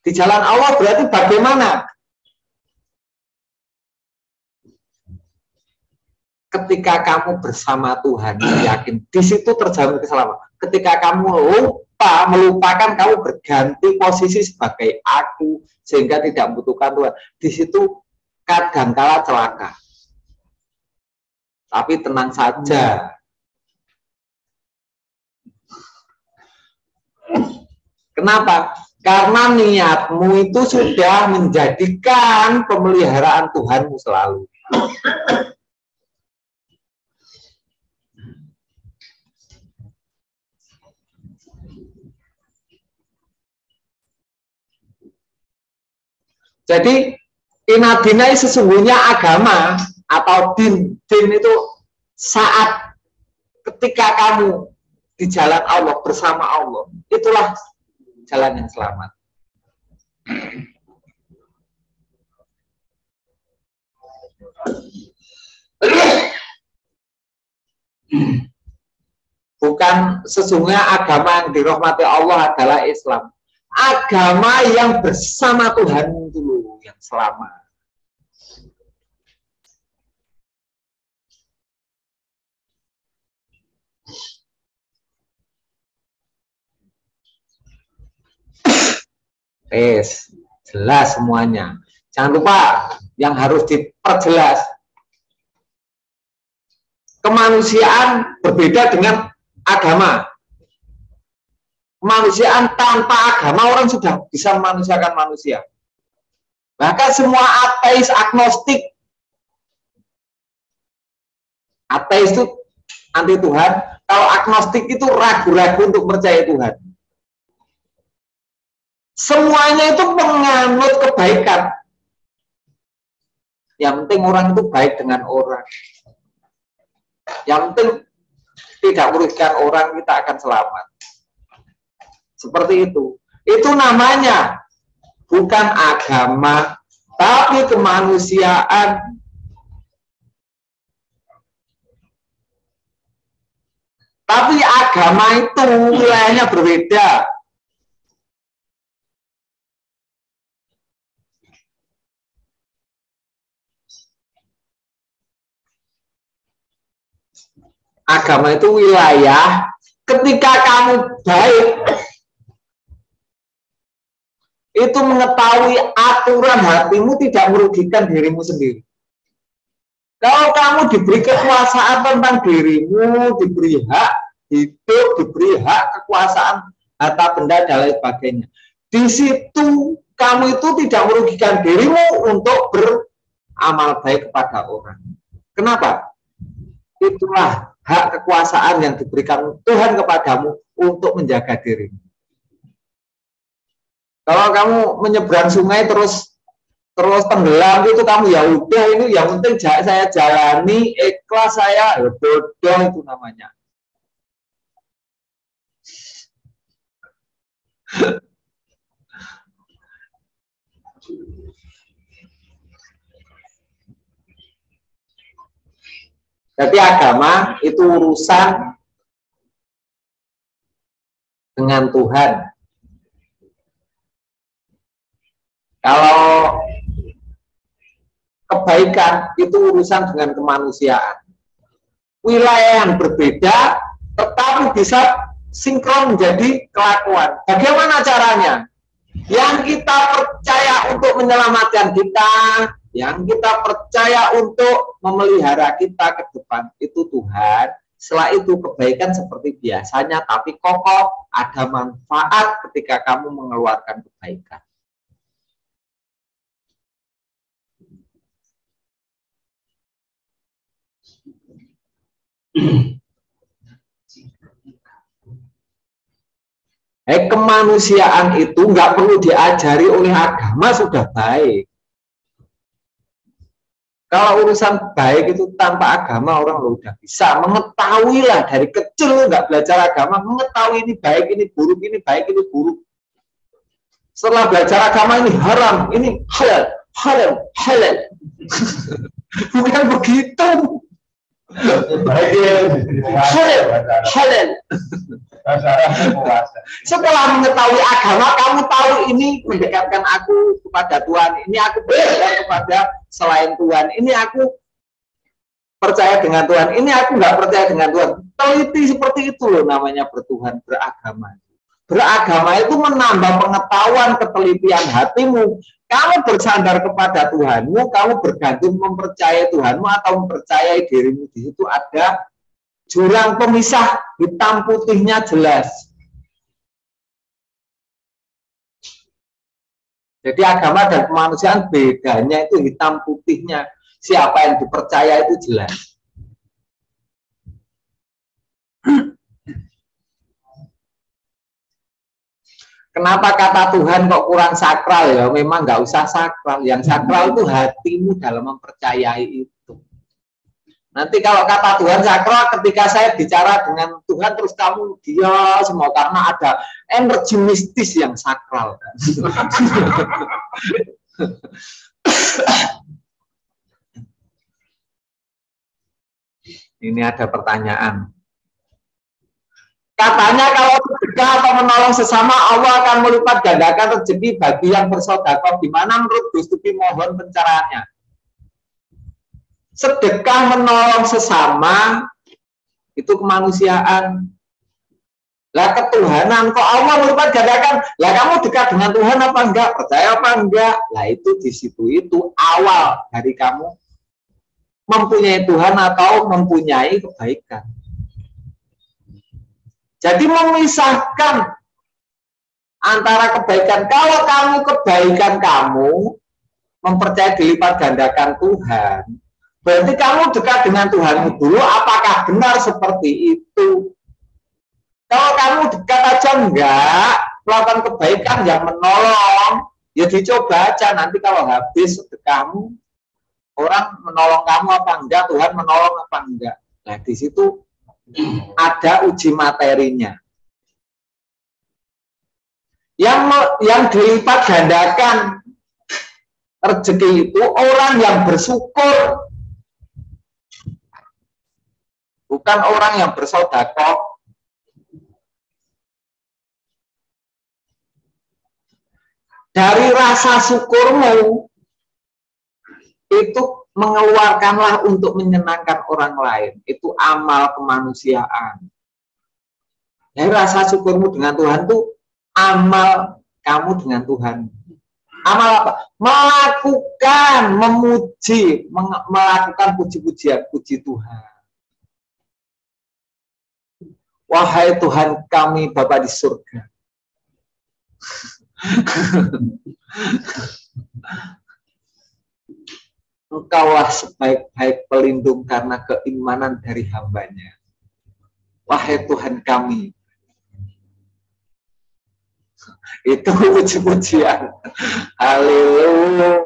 Di jalan Allah berarti bagaimana? Ketika kamu bersama Tuhan, yakin di situ terjamin keselamatan. Ketika kamu melupakan, kamu berganti posisi sebagai aku sehingga tidak membutuhkan Tuhan. Di situ kadangkala celaka. Tapi tenang saja. Kenapa? Karena niatmu itu sudah menjadikan pemeliharaan Tuhanmu selalu. Jadi inadina sesungguhnya agama atau din itu saat ketika kamu di jalan Allah bersama Allah, itulah jalan yang selamat. Bukan sesungguhnya agama yang dirahmati Allah adalah Islam. Agama yang bersama Tuhan dulu yang selamat. Jelas semuanya. Jangan lupa yang harus diperjelas. Kemanusiaan berbeda dengan agama. Kemanusiaan tanpa agama orang sudah bisa memanusiakan manusia. Bahkan semua ateis, agnostik. Ateis itu anti Tuhan. Kalau agnostik itu ragu-ragu untuk percaya Tuhan. Semuanya itu menganut kebaikan. Yang penting orang itu baik dengan orang. Yang penting tidak merugikan orang, kita akan selamat. Seperti itu. Itu namanya bukan agama, tapi kemanusiaan. Tapi agama itu wilayahnya berbeda. Agama itu wilayah ketika kamu baik, itu mengetahui aturan hatimu tidak merugikan dirimu sendiri. Kalau kamu diberi kekuasaan tentang dirimu, diberi hak hidup, diberi hak kekuasaan, harta benda, dan lain sebagainya. Di situ kamu itu tidak merugikan dirimu untuk beramal baik kepada orang. Kenapa? Itulah hak kekuasaan yang diberikan Tuhan kepadamu untuk menjaga dirimu. Kalau kamu menyeberang sungai terus tenggelam itu kamu ya udah, ini yang penting saya jalani, ikhlas saya, ya bodoh itu namanya. Jadi agama itu urusan dengan Tuhan. Kalau kebaikan itu urusan dengan kemanusiaan. Wilayah yang berbeda tetapi bisa sinkron menjadi kelakuan. Bagaimana caranya? Yang kita percaya untuk menyelamatkan kita, yang kita percaya untuk memelihara kita ke depan, itu Tuhan. Setelah itu kebaikan seperti biasanya, tapi kokoh, ada manfaat ketika kamu mengeluarkan kebaikan. Kemanusiaan itu nggak perlu diajari oleh agama, sudah baik. Kalau urusan baik itu tanpa agama orang udah bisa mengetahui lah dari kecil, nggak belajar agama, mengetahui ini baik, ini buruk, ini baik, ini buruk. Setelah belajar agama ini haram, ini halal, haram, halal. Bukan begitu. Halal. Setelah mengetahui agama, kamu tahu ini mendekatkan aku kepada Tuhan, ini aku berdekatan kepada selain Tuhan, ini aku percaya dengan Tuhan, ini aku nggak percaya dengan Tuhan. Teliti seperti itu loh namanya bertuhan, beragama. Beragama itu menambah pengetahuan, ketelitian hatimu. Kamu bersandar kepada Tuhanmu, kamu bergantung mempercayai Tuhanmu atau mempercayai dirimu. Di situ ada jurang pemisah, hitam putihnya jelas. Jadi agama dan kemanusiaan bedanya itu hitam putihnya. Siapa yang dipercaya itu jelas. Kenapa kata Tuhan kok kurang sakral ya? Memang nggak usah sakral. Yang sakral itu hatimu dalam mempercayai itu. Nanti kalau kata Tuhan sakral, ketika saya bicara dengan Tuhan terus kamu dia semua karena ada energi mistis yang sakral. Ini ada pertanyaan. Katanya kalau sedekah atau menolong sesama, Allah akan melipat gandakan rezeki bagi yang bersedekah. Gimana menurut Gus Tupi, mohon pencerahannya. Sedekah menolong sesama itu kemanusiaan. Lah ketuhanan kok Allah melipat gandakan? Lah kamu dekat dengan Tuhan apa enggak? Percaya apa enggak? Lah itu di situ itu awal dari kamu mempunyai Tuhan atau mempunyai kebaikan. Jadi memisahkan antara kebaikan. Kalau kamu kebaikan kamu mempercayai dilipat gandakan Tuhan, berarti kamu dekat dengan Tuhanmu dulu. Apakah benar seperti itu? Kalau kamu dekat aja enggak melakukan kebaikan yang menolong, ya dicoba aja. Nanti kalau habis sedekahmu, Orang menolong kamu apa enggak, Tuhan menolong apa enggak. Nah, di situ ada uji materinya. Yang dilipat gandakan rezeki itu orang yang bersyukur, bukan orang yang bersedekah. Dari rasa syukurmu itu mengeluarkanlah untuk menyenangkan orang lain. Itu amal kemanusiaan. Dari rasa syukurmu dengan Tuhan itu amal kamu dengan Tuhan. Amal apa? Melakukan, memuji, melakukan puji-pujian, puji Tuhan. Wahai Tuhan kami Bapa di surga. Engkaulah sebaik-baik pelindung karena keimanan dari hambanya. Wahai Tuhan kami. Itu puji-pujian. Haleluya.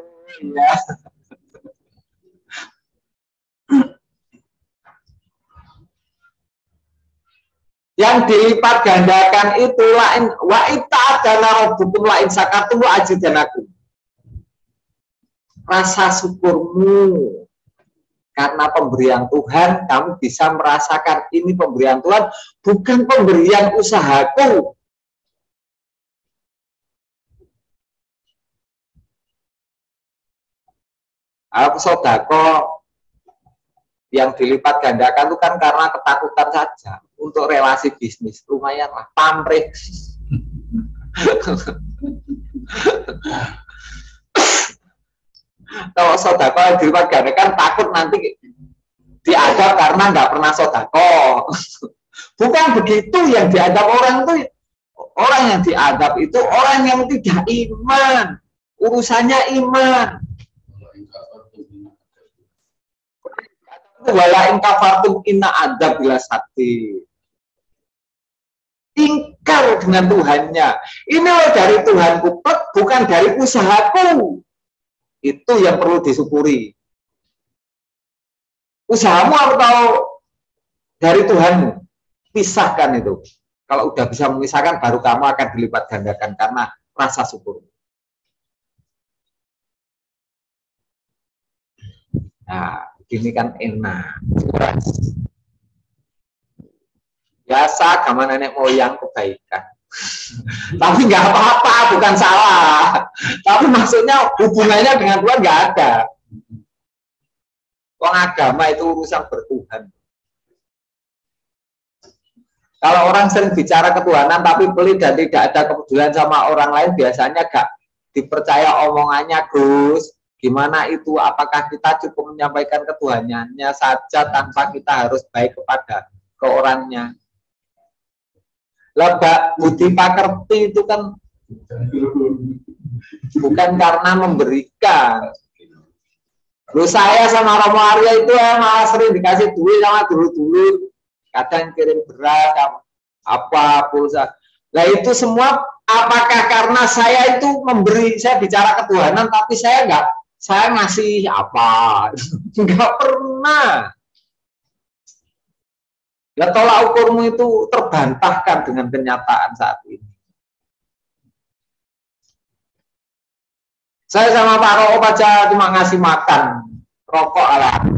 Yang dilipat gandakan itu lain wa ita'adana rabbukum la in syakartum wa azidanakum. Rasa syukurmu karena pemberian Tuhan, kamu bisa merasakan ini pemberian Tuhan, bukan pemberian usahaku. Aku sodako yang dilipat gandakan itu kan karena ketakutan saja. Untuk relasi bisnis lumayan lah, pamrih. Kalau sodako yang dilipat gandakan takut nanti diadab karena nggak pernah sodako. Bukan begitu yang diadab orang itu. Orang yang diadab itu orang yang tidak iman. Urusannya iman. Wala in kafartum inna adab bila sakti. Ingkar dengan Tuhannya. Ini dari Tuhanku, bukan dari usahaku. Itu yang perlu disyukuri. Usahamu atau dari Tuhanmu? Pisahkan itu. Kalau udah bisa memisahkan, baru kamu akan dilipat gandakan karena rasa syukur. Nah, ini kan enak. Biasa agama nenek moyang kebaikan. Tapi nggak apa-apa, bukan salah. Tapi maksudnya hubungannya dengan Tuhan nggak ada. Agama itu urusan bertuhan. Kalau orang sering bicara ketuhanan tapi pelit dan tidak ada kepedulian sama orang lain, biasanya nggak dipercaya omongannya, Gus. Gimana itu? Apakah kita cukup menyampaikan ketuhanannya saja tanpa kita harus baik kepada ke orangnya? Lebak budi pakerti itu kan bukan karena memberikan. Lu saya sama Romo Arya itu malah sering dikasih duit sama dulu-dulu. Kadang kirim beras, apa pulsa. Nah itu semua apakah karena saya itu memberi, saya bicara ketuhanan tapi saya ngasih apa? Enggak pernah. Ya tolak ukurmu itu terbantahkan dengan kenyataan saat ini. Saya sama Pak Roko aja cuma ngasih makan rokok ala.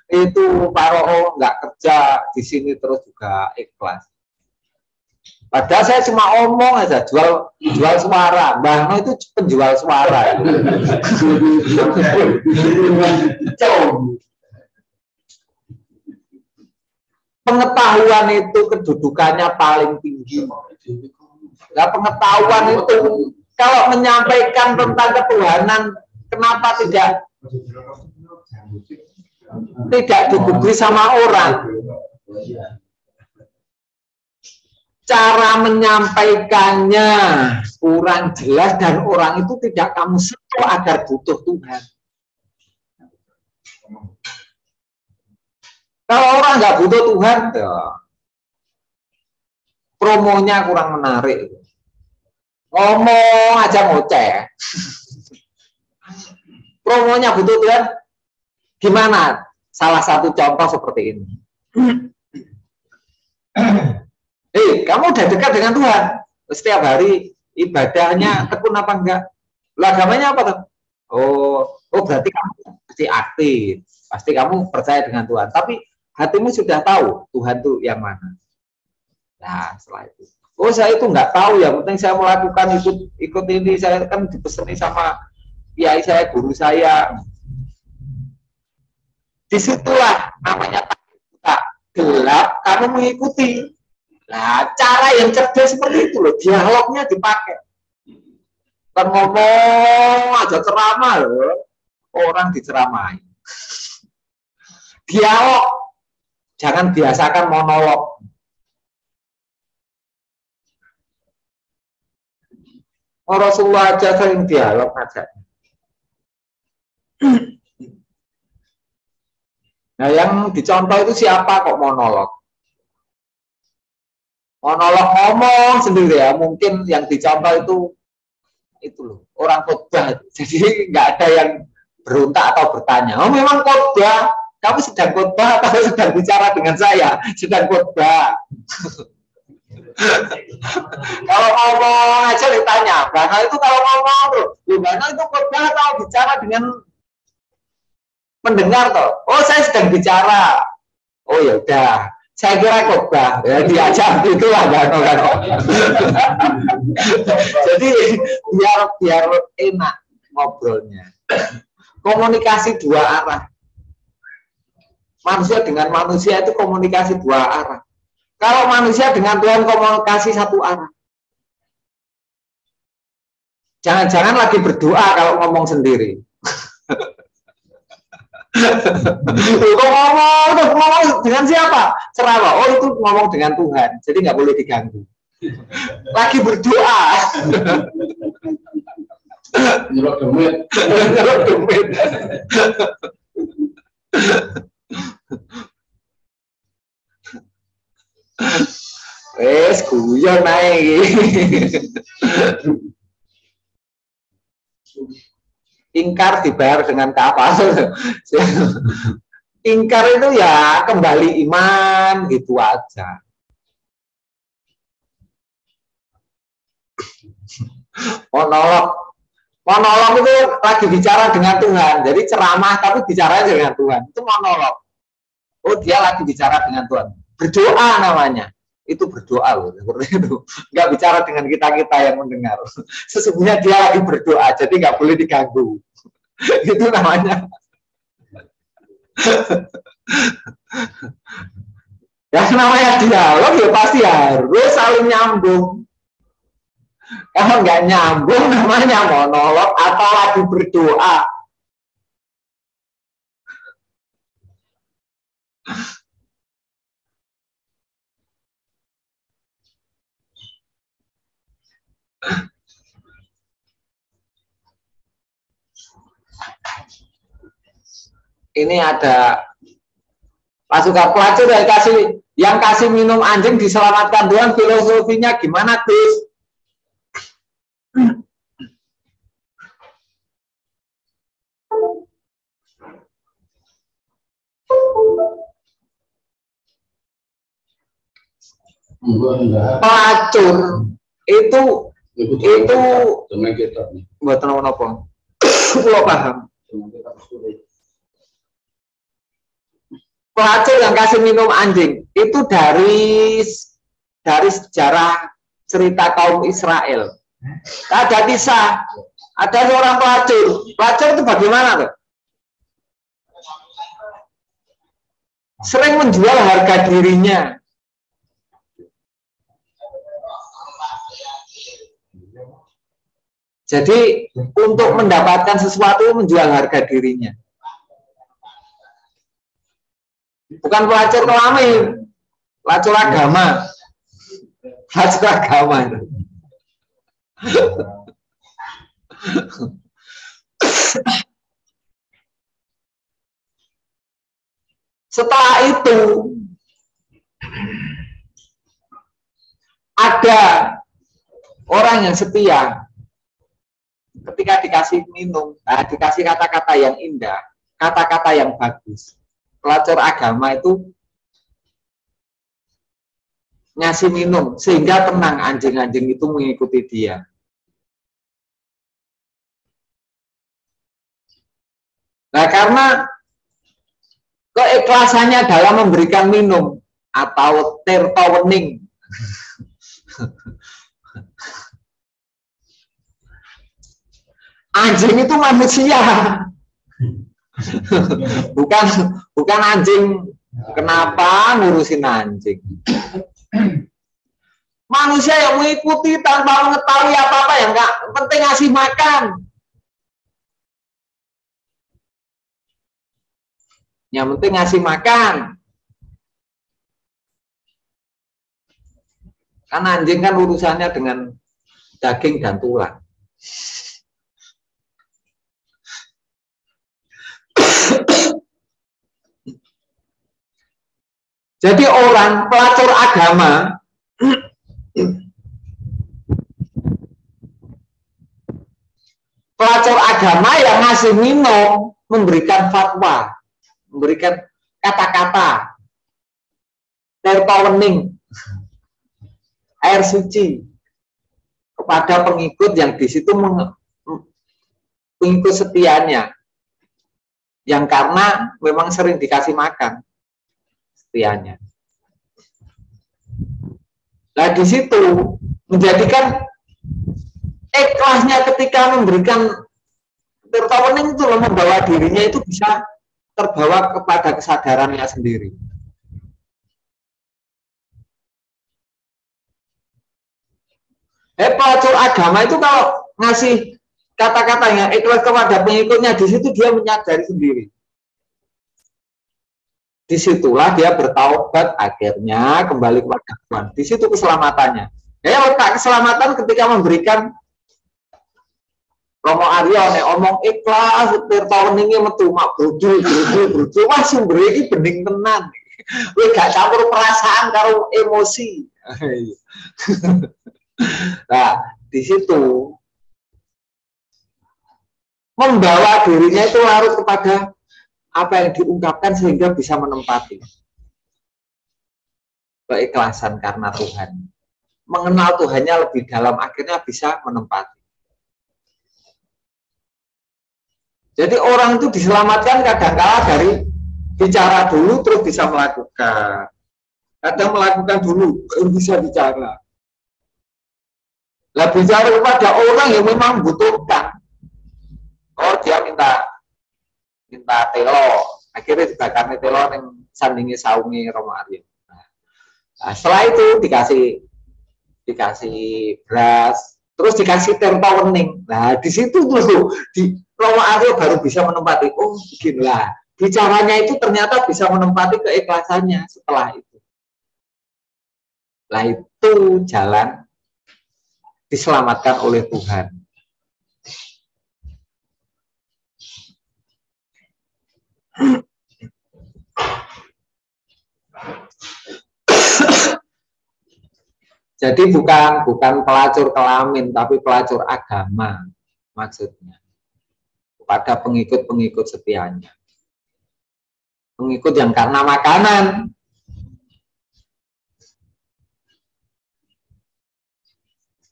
Itu Pak Roko nggak kerja di sini terus juga ikhlas. Padahal saya cuma omong aja jual suara. Mbah No itu penjual suara. Pengetahuan itu kedudukannya paling tinggi. Nah, pengetahuan itu kalau menyampaikan tentang ketuhanan, kenapa tidak digubris sama orang? Cara menyampaikannya kurang jelas dan orang itu tidak kamu sentuh agar butuh Tuhan. Kalau orang nggak butuh Tuhan, promonya kurang menarik. Ngomong aja ngoceh. promonya butuh Tuhan, gimana? Salah satu contoh seperti ini. Kamu udah dekat dengan Tuhan, setiap hari ibadahnya tekun apa enggak? Lah agamanya apa tuh? Oh berarti kamu pasti aktif, pasti kamu percaya dengan Tuhan. Tapi hatimu sudah tahu Tuhan tuh yang mana. Nah setelah itu, saya itu nggak tahu ya, penting saya melakukan ikut ini, saya kan dipeseni sama kiai saya, guru saya. Disitulah namanya tak gelap, kamu mengikuti. Nah, cara yang cerdas seperti itu loh, dialognya dipakai. Kan ngomong aja ceramah loh, orang diceramain. Dialog, jangan biasakan monolog. Rasulullah aja sering dialog aja. Nah, yang dicontoh itu siapa kok monolog? Monolog ngomong sendiri ya, mungkin yang dicontoh itu loh, orang khotbah. Jadi nggak ada yang berontak atau bertanya. Oh memang khotbah, kamu sedang khotbah atau sedang bicara dengan saya? Sedang khotbah. Kalau ngomong aja ditanya, karena itu kalau ngomong tuh, karena itu khotbah atau bicara dengan mendengar toh. Oh saya sedang bicara. Oh ya udah. Saya kira khotbah, ya diajak itulah kan. Jadi biar enak ngobrolnya. Komunikasi dua arah. Manusia dengan manusia itu komunikasi dua arah. Kalau manusia dengan Tuhan komunikasi satu arah. Jangan-jangan lagi berdoa kalau ngomong sendiri. ngomong dengan siapa? Ceramah. Oh itu ngomong dengan Tuhan, jadi nggak boleh diganggu. Lagi berdoa. Nyerok demit. Wes guyon naik. Ingkar dibayar dengan kapal. Ingkar itu ya kembali iman gitu aja. Monolog itu lagi bicara dengan Tuhan. Jadi ceramah tapi bicara dengan Tuhan. Itu monolog. Oh dia lagi bicara dengan Tuhan. Berdoa namanya. Itu berdoa loh. Seperti itu. Nggak bicara dengan kita yang mendengar. Sesungguhnya dia lagi berdoa. Jadi nggak boleh diganggu. Itu namanya. Ya namanya dialog ya pasti harus saling nyambung. Kalau nggak nyambung namanya monolog atau lagi berdoa. Ini ada pasukan pelacur yang kasih minum anjing diselamatkan Tuhan, filosofinya gimana Gus? Pelacur itu buat apa? Lo paham? Pelacur yang kasih minum anjing itu dari sejarah cerita kaum Israel. Ada kisah, ada seorang pelacur itu bagaimana tuh? Sering menjual harga dirinya. Jadi untuk mendapatkan sesuatu menjual harga dirinya. Bukan pelacur kelamin, pelacur agama. Pelacur agama itu. Setelah itu ada orang yang setia ketika dikasih minum, nah, dikasih kata-kata yang indah, kata-kata yang bagus. Pelacur agama itu ngasih minum sehingga tenang, anjing-anjing itu mengikuti dia. Nah, karena keikhlasannya dalam memberikan minum atau tertawening, anjing itu manusia, bukan anjing. Kenapa ngurusin anjing? Manusia yang mengikuti tanpa mengetahui apa-apa, yang nggak penting ngasih makan. Yang penting ngasih makan. Karena anjing kan urusannya dengan daging dan tulang. Jadi orang pelacur agama yang ngasih minum, memberikan fatwa, memberikan kata-kata, tertawening, air suci kepada pengikut yang di situ pengikut setianya, yang karena memang sering dikasih makan setianya. Nah, di situ menjadikan ikhlasnya ketika memberikan tertawening itu loh, membawa dirinya itu bisa terbawa kepada kesadarannya sendiri. Pelacur agama itu kalau ngasih kata-kata yang ikhlas kepada pengikutnya, di situ dia menyadari sendiri. Disitulah dia bertaubat, akhirnya kembali kepada Tuhan. Di situ keselamatannya. Letak keselamatan ketika memberikan Romo Aryo omong ikhlas, tertaweningnya metu mak bodoh, wah sumber ini bening tenan. Kowe gak campur perasaan karo emosi. Nah, di situ membawa dirinya itu larut kepada apa yang diungkapkan sehingga bisa menempati keikhlasan karena Tuhan. Mengenal Tuhannya lebih dalam, akhirnya bisa menempati. Jadi orang itu diselamatkan kadang-kala dari bicara dulu terus bisa melakukan. Kadang melakukan dulu baru bisa bicara. Lah bicara kepada orang yang memang membutuhkan. Oh, dia minta telo, akhirnya dibakarnya telo yang sandingi saungi Romo Aryo. Nah, setelah itu dikasih beras, terus dikasih tertawening. Nah, di situ tuh di Romo Aryo baru bisa menempati. Oh, beginilah. Bicaranya itu ternyata bisa menempati keikhlasannya setelah itu. Nah, itu jalan diselamatkan oleh Tuhan. Jadi bukan pelacur kelamin, tapi pelacur agama maksudnya. Kepada pengikut-pengikut setianya. Pengikut yang karena makanan.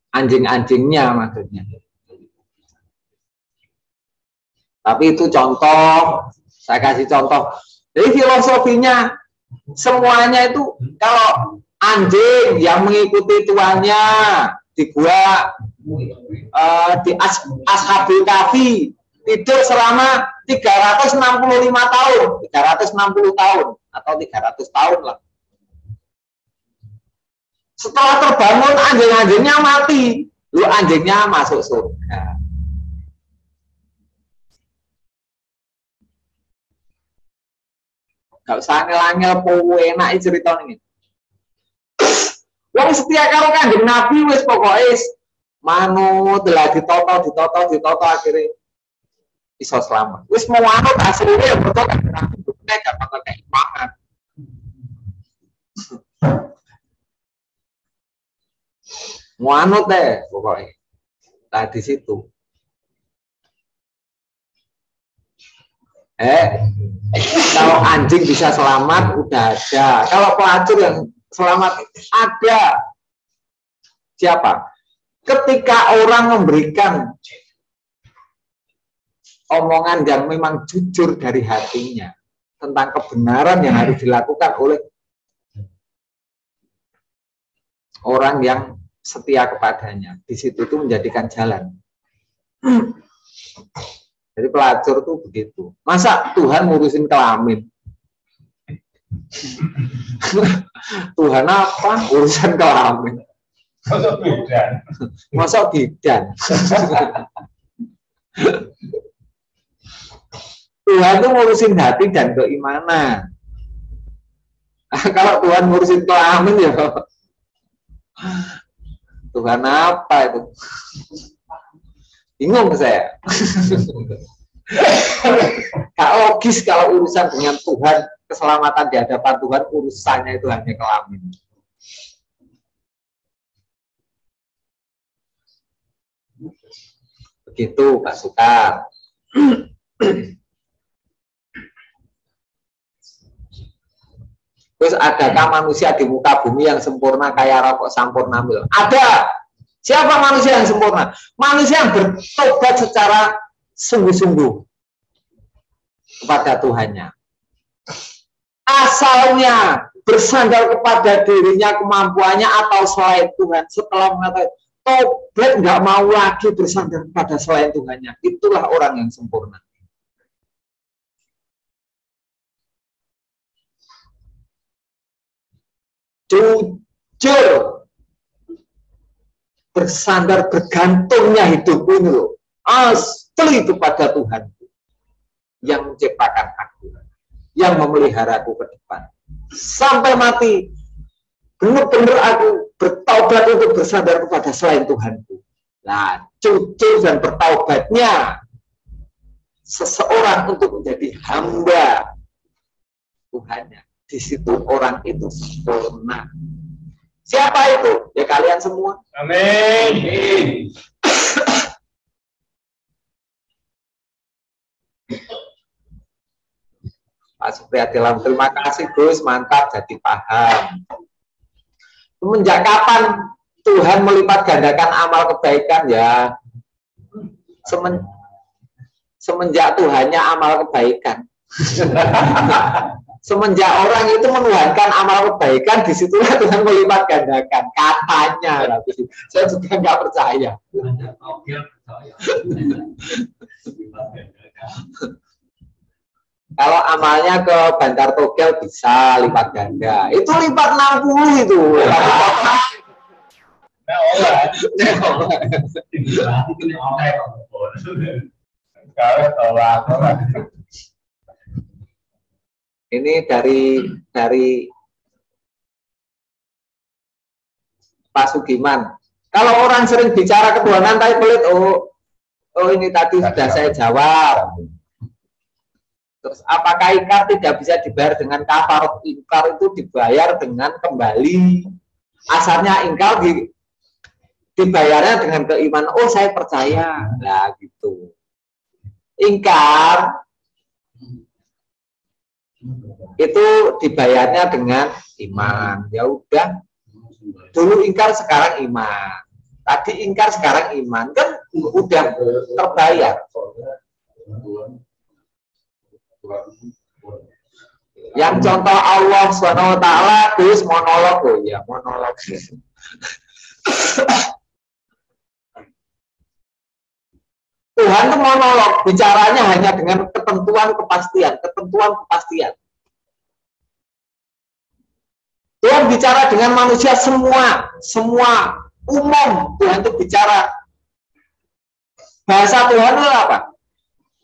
Anjing-anjingnya maksudnya. Tapi itu contoh, saya kasih contoh. Jadi filosofinya semuanya itu kalau anjing yang mengikuti tuannya di gua di Ashabul Kahfi tidur selama 365 tahun, 360 tahun atau 300 tahun lah. Setelah terbangun anjing-anjingnya mati, lu anjingnya masuk surga. Gak usah ngel-ngel enak cerita ini. Wong setia karo Kanjeng Nabi wis pokoke manut lah ditoto akhirnya iso selamat. Wis mau manut hasilnya betul Kanjeng Nabi nek gak bakal keimangan. Mau anut deh pokoknya. Nah di situ Kalau anjing bisa selamat, udah ada. Kalau pelacur yang selamat, ada. Siapa? Ketika orang memberikan omongan yang memang jujur dari hatinya tentang kebenaran yang harus dilakukan oleh orang yang setia kepadanya, di situ itu menjadikan jalan. Jadi pelacur tuh begitu. Masa Tuhan ngurusin kelamin? Tuhan apa? Urusan kelamin. Masa bidan? Tuhan tuh ngurusin hati dan keimanan. Kalau Tuhan ngurusin kelamin ya Tuhan apa itu? Bingung saya. Gak logis kalau urusan dengan Tuhan, keselamatan di hadapan Tuhan, urusannya itu hanya kelamin. Begitu Pak Sukar. Terus adakah manusia di muka bumi yang sempurna kayak rokok sampurna mil? Ada. Siapa manusia yang sempurna? Manusia yang bertobat secara sungguh-sungguh kepada Tuhannya. Asalnya bersandar kepada dirinya, kemampuannya, atau selain Tuhan. Setelah mengatakan tobat, nggak mau lagi bersandar kepada selain Tuhannya. Itulah orang yang sempurna. Jujur, bersandar, bergantungnya hidup ini loh, asli kepada Tuhan yang menciptakan aku, yang memeliharaku ke depan sampai mati. Benar-benar aku bertaubat untuk bersandar kepada selain Tuhanku. Nah, jujur dan bertaubatnya seseorang untuk menjadi hamba Tuhannya, di situ orang itu sempurna. Siapa itu? Ya kalian semua. Amin. Pak Supriyatilam, terima kasih Gus, mantap, jadi paham. Semenjak kapan Tuhan melipat gandakan amal kebaikan ya? Semenjak Tuhannya amal kebaikan. Semenjak orang itu menuhankan amal kebaikan, disitulah Tuhan melipat gandakan. Katanya, tapi saya juga nggak percaya. Kalau amalnya ke Bantar Togel bisa lipat ganda. Itu lipat 60 itu. Ini dari Pak Sugiman. Kalau orang sering bicara ketuhanan tapi pelit, oh ini tadi sudah saya jawab. Terus apakah ingkar tidak bisa dibayar dengan kafarat? Ingkar itu dibayar dengan kembali. Asalnya ingkar dibayarnya dengan keimanan. Oh saya percaya, nah gitu. Ingkar itu dibayarnya dengan iman. Ya udah, dulu ingkar sekarang iman. Tadi ingkar sekarang iman, kan udah terbayar. Yang contoh Allah SWT, Gus monolog, oh ya monolog. Tuhan itu monolog, bicaranya hanya dengan ketentuan kepastian. Tuhan bicara dengan manusia semua umum. Tuhan itu bicara. Bahasa Tuhan itu apa?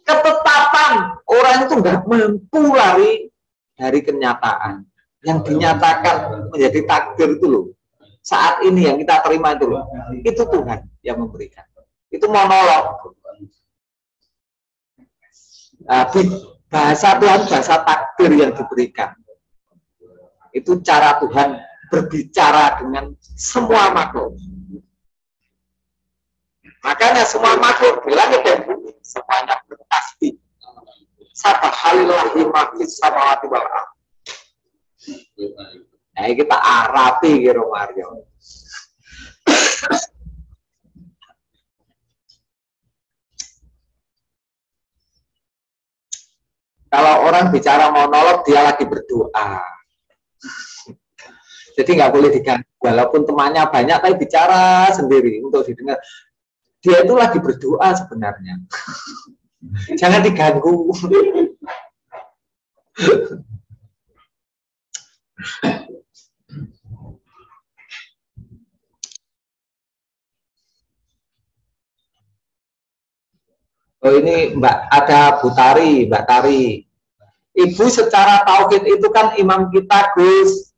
Ketetapan. Orang itu nggak mampu lari dari kenyataan. Yang dinyatakan menjadi takdir itu loh. Saat ini yang kita terima itu loh. Itu Tuhan yang memberikan. Itu monolog. Nah, bahasa Tuhan, bahasa takdir yang diberikan. Itu cara Tuhan berbicara dengan semua makhluk. Makanya semua makhluk di langit dan bumi semuanya bertasbih. Subhanallahi ma fis samawati wal ardh. Nah, kita Arabi kira Mario. Kalau orang bicara monolog, dia lagi berdoa. Jadi nggak boleh diganggu. Walaupun temannya banyak, tapi bicara sendiri untuk didengar. Dia itu lagi berdoa sebenarnya. Jangan diganggu. Oh ini ada Mbak Tari. Ibu secara tauhid itu kan imam kita Gus.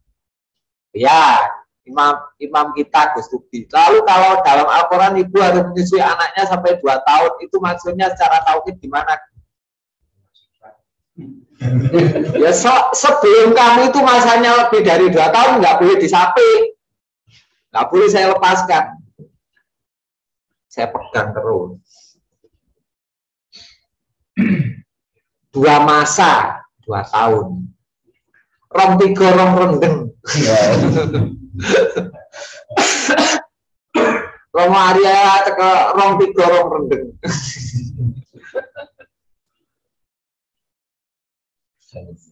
Ya, imam kita Gus Tubi. Lalu kalau dalam Al-Quran ibu harus menyusui anaknya sampai 2 tahun, itu maksudnya secara tauhid gimana? Ya sebelum kamu itu masanya lebih dari 2 tahun nggak boleh disapi, nggak boleh saya lepaskan. Saya pegang terus. 2 masa 2 tahun. Rong 3 rong rendeng. Rong Arya teke rong 3 rong rendeng.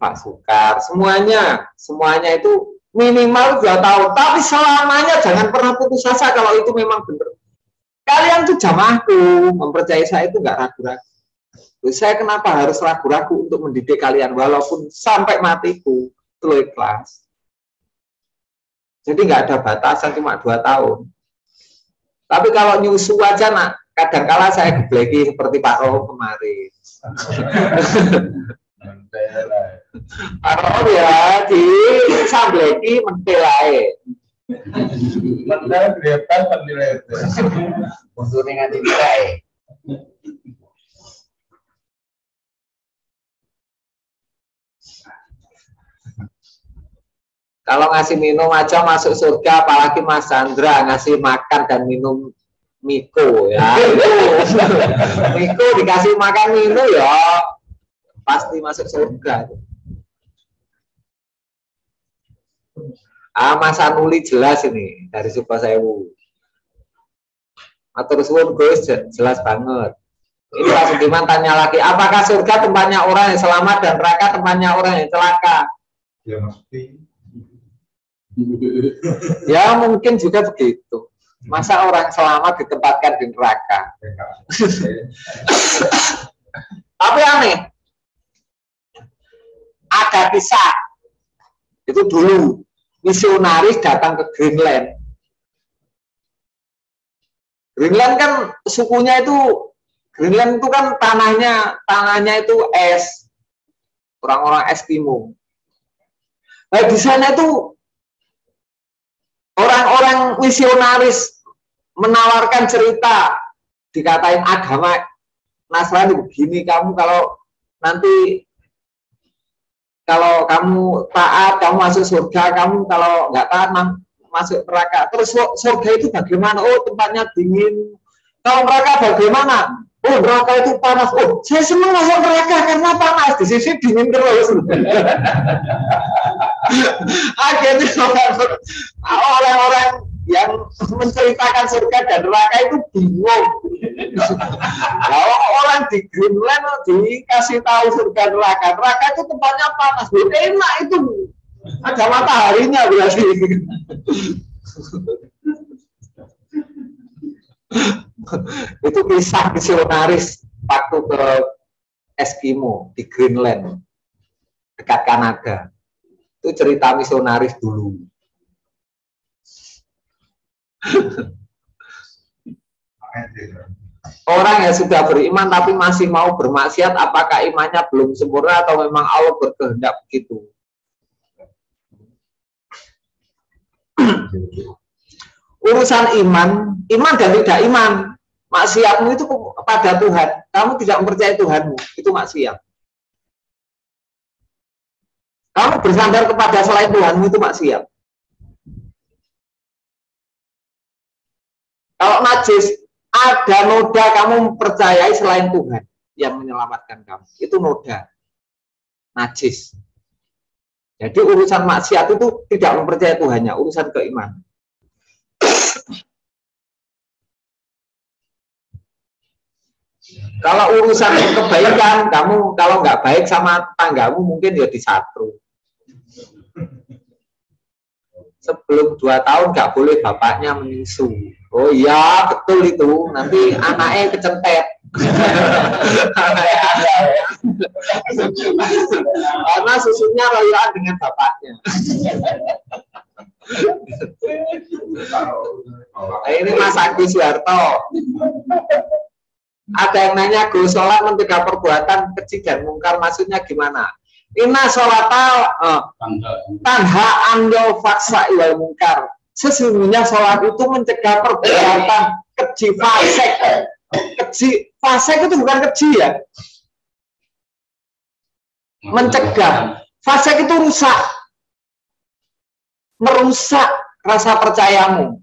Pak Sukar, semuanya itu minimal 2 tahun. Tapi selamanya jangan pernah putus asa kalau itu memang benar. Kalian tuh jamaahku, mempercayai saya itu nggak ragu-ragu. Saya kenapa harus ragu-ragu untuk mendidik kalian walaupun sampai matiku itu ikhlas. Jadi nggak ada batasan, cuma 2 tahun. Tapi kalau nyusu aja nak, kadangkala saya gebleki seperti Pak Roh kemarin. Pak Roh ya di sambleki mentil ae. Mental kelihatan penilai itu. Musuh dengan dinilai. Kalau ngasih minum aja masuk surga, apalagi Mas Chandra ngasih makan dan minum Miko ya. Miko dikasih makan minum ya pasti masuk surga. Mas Anuli jelas ini dari Sukosewu. Matur suwun Gus, jelas banget. Ini Pak Sudiman tanya lagi, apakah surga tempatnya orang yang selamat dan neraka tempatnya orang yang celaka? Ya mesti. Ya mungkin juga begitu. Masa orang selamat ditempatkan di neraka? Tapi aneh. Ada kisah. Itu dulu misionaris datang ke Greenland. Greenland kan sukunya itu, Greenland itu kan tanahnya itu es. Orang-orang Eskimo. Nah, di sana itu orang-orang misionaris menawarkan cerita, dikatain agama Nasrani begini, kamu kalau nanti kalau kamu taat kamu masuk surga, kamu kalau nggak taat masuk neraka. Terus surga itu bagaimana? Oh tempatnya dingin. Kalau neraka bagaimana? Oh neraka itu panas. Oh saya senang masuk neraka karena panas, di sisi dingin terus. Akhirnya orang-orang yang menceritakan surga dan neraka itu bingung. Kalau orang di Greenland dikasih tahu surga neraka itu tempatnya panas, enak itu, ada mataharinya berarti. Itu kisah misionaris waktu ke Eskimo di Greenland dekat Kanada. Itu cerita misionaris dulu. Orang yang sudah beriman tapi masih mau bermaksiat, apakah imannya belum sempurna atau memang Allah berkehendak begitu? Urusan iman dan tidak iman, maksiatmu itu kepada Tuhan. Kamu tidak mempercayai Tuhanmu, itu maksiat. Kamu bersandar kepada selain Tuhanmu, itu maksiat. Kalau najis, ada noda kamu mempercayai selain Tuhan yang menyelamatkan kamu, itu noda. najis. Jadi urusan maksiat itu tidak mempercayai Tuhannya, urusan keimanan. Kalau urusan kebaikan, kamu kalau nggak baik sama tanggamu mungkin ya disatru. Sebelum 2 tahun nggak boleh bapaknya menyusu. Oh iya betul itu, nanti anaknya kecentet. Karena susunya royoan dengan bapaknya. Ini Mas Agus Suharto. Ada yang nanya, Gus, sholat mencegah perbuatan keji dan mungkar, maksudnya gimana? Inna sholatal tanha anil faksa wal mungkar. Sesungguhnya sholat itu mencegah perbuatan keji fasik. Keji fasik itu bukan keji ya. Mencegah. Fasik itu rusak. Merusak rasa percayamu.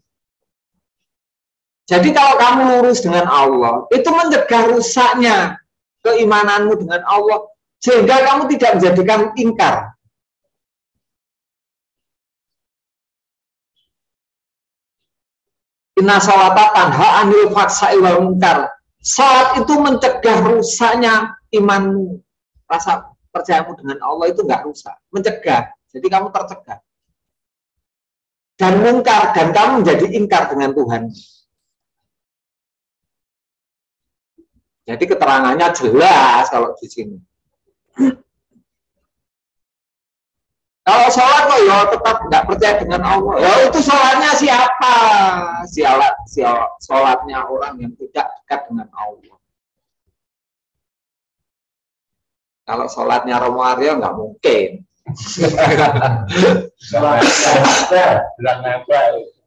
Jadi kalau kamu lurus dengan Allah, itu mencegah rusaknya keimananmu dengan Allah, sehingga kamu tidak menjadikan ingkar. Inna sholata tanha anil faksa'i wal munkar. Salat itu mencegah rusaknya imanmu, rasa percayamu dengan Allah itu nggak rusak, mencegah. Jadi kamu tercegah. Dan mungkar, dan kamu menjadi ingkar dengan Tuhan. Jadi keterangannya jelas kalau di sini. Kalau sholat kok ya tetap nggak percaya dengan Allah. Ya itu sholatnya siapa? Sholatnya orang yang tidak dekat dengan Allah. Kalau sholatnya Romo Aryo nggak mungkin.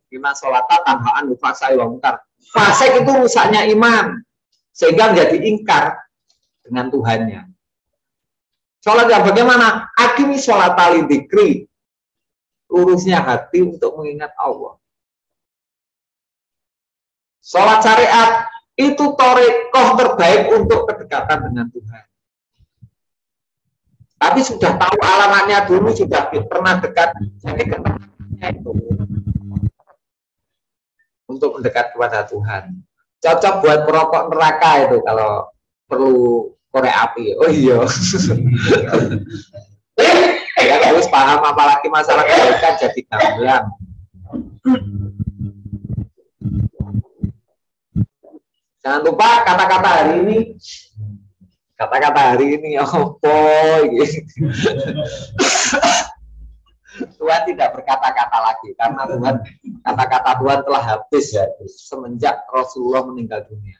Gimana sholatnya tanhaan fasai wa mungkar. Fasik itu rusaknya iman. Sehingga menjadi ingkar dengan Tuhannya. Sholat yang bagaimana? Akimi sholat tali dikri. Lurusnya hati untuk mengingat Allah. Sholat syariat itu torekoh terbaik untuk kedekatan dengan Tuhan. Tapi sudah tahu alamatnya dulu, sudah pernah dekat. Jadi keterangannya itu untuk mendekat kepada Tuhan. Cocok buat perokok neraka itu kalau perlu korek api. Oh iya. Ya harus paham, apalagi masalah kebaikan jadi gamblang. Jangan lupa kata-kata hari ini. Kata-kata hari ini apa gitu. Tuhan tidak berkata-kata lagi karena Tuhan, kata-kata Tuhan telah habis ya semenjak Rasulullah meninggal dunia,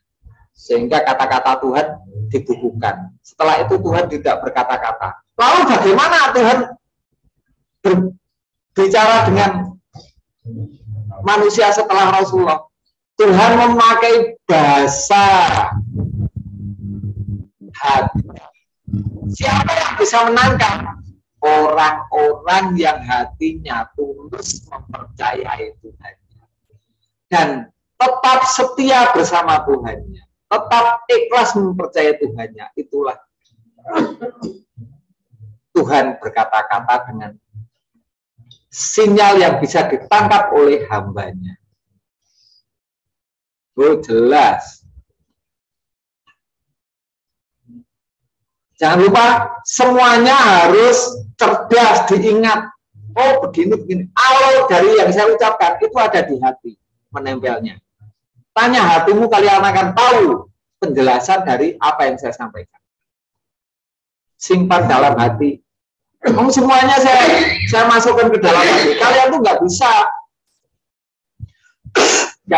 sehingga kata-kata Tuhan dibukukan. Setelah itu Tuhan tidak berkata-kata. Lalu bagaimana Tuhan berbicara dengan manusia setelah Rasulullah? Tuhan memakai bahasa hati. Siapa yang bisa menangkap? Orang-orang yang hatinya tulus mempercayai Tuhannya dan tetap setia bersama Tuhannya, tetap ikhlas mempercayai Tuhannya, itulah Tuhan berkata-kata dengan sinyal yang bisa ditangkap oleh hambanya. Oh, jelas. Jangan lupa semuanya harus cerdas, diingat. Oh begini. Awal dari yang saya ucapkan itu ada di hati, menempelnya. Tanya hatimu, kalian akan tahu penjelasan dari apa yang saya sampaikan. Simpan dalam hati. Semuanya saya masukkan ke dalam hati. Kalian tuh nggak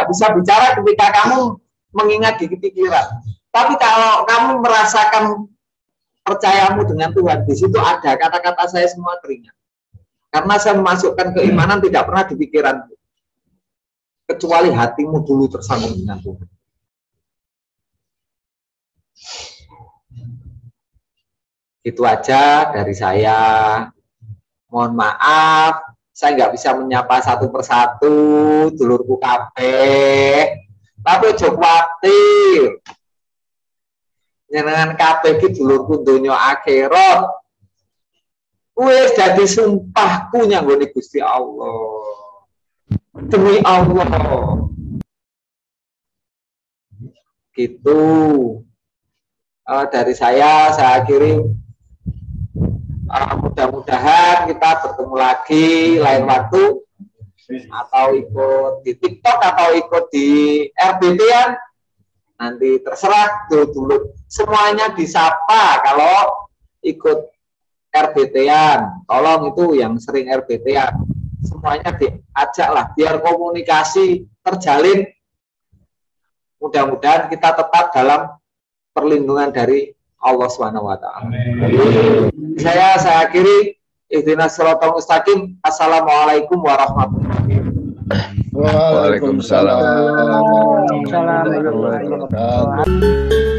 bisa bicara ketika kamu mengingat di pikiran. Tapi kalau kamu merasakan percayamu dengan Tuhan, di situ ada kata-kata saya semua teringat. Karena saya memasukkan keimanan tidak pernah di pikiran, kecuali hatimu dulu tersambung dengan Tuhan. Itu aja dari saya. Mohon maaf, saya nggak bisa menyapa satu persatu dulurku kabeh. Tapi ojo kuwatir. Jenengan kabeh iki dulurku donya akhirat. Wis dadi sumpahku nyanggone Gusti Allah. Demi Allah. Gitu. Dari saya akhiri. Mudah-mudahan kita bertemu lagi lain waktu, atau ikut di TikTok atau ikut di RBT-an. Nanti terserah dulu. Semuanya disapa kalau ikut RBT-an. Tolong itu yang sering RBT-an. Semuanya diajak lah biar komunikasi terjalin. Mudah-mudahan kita tetap dalam perlindungan dari Allah SWT. Saya akhiri. Ihdinas siratal mustaqim. Assalamualaikum warahmatullahi wabarakatuh. Waalaikumsalam. Waalaikumsalam warahmatullahi wabarakatuh.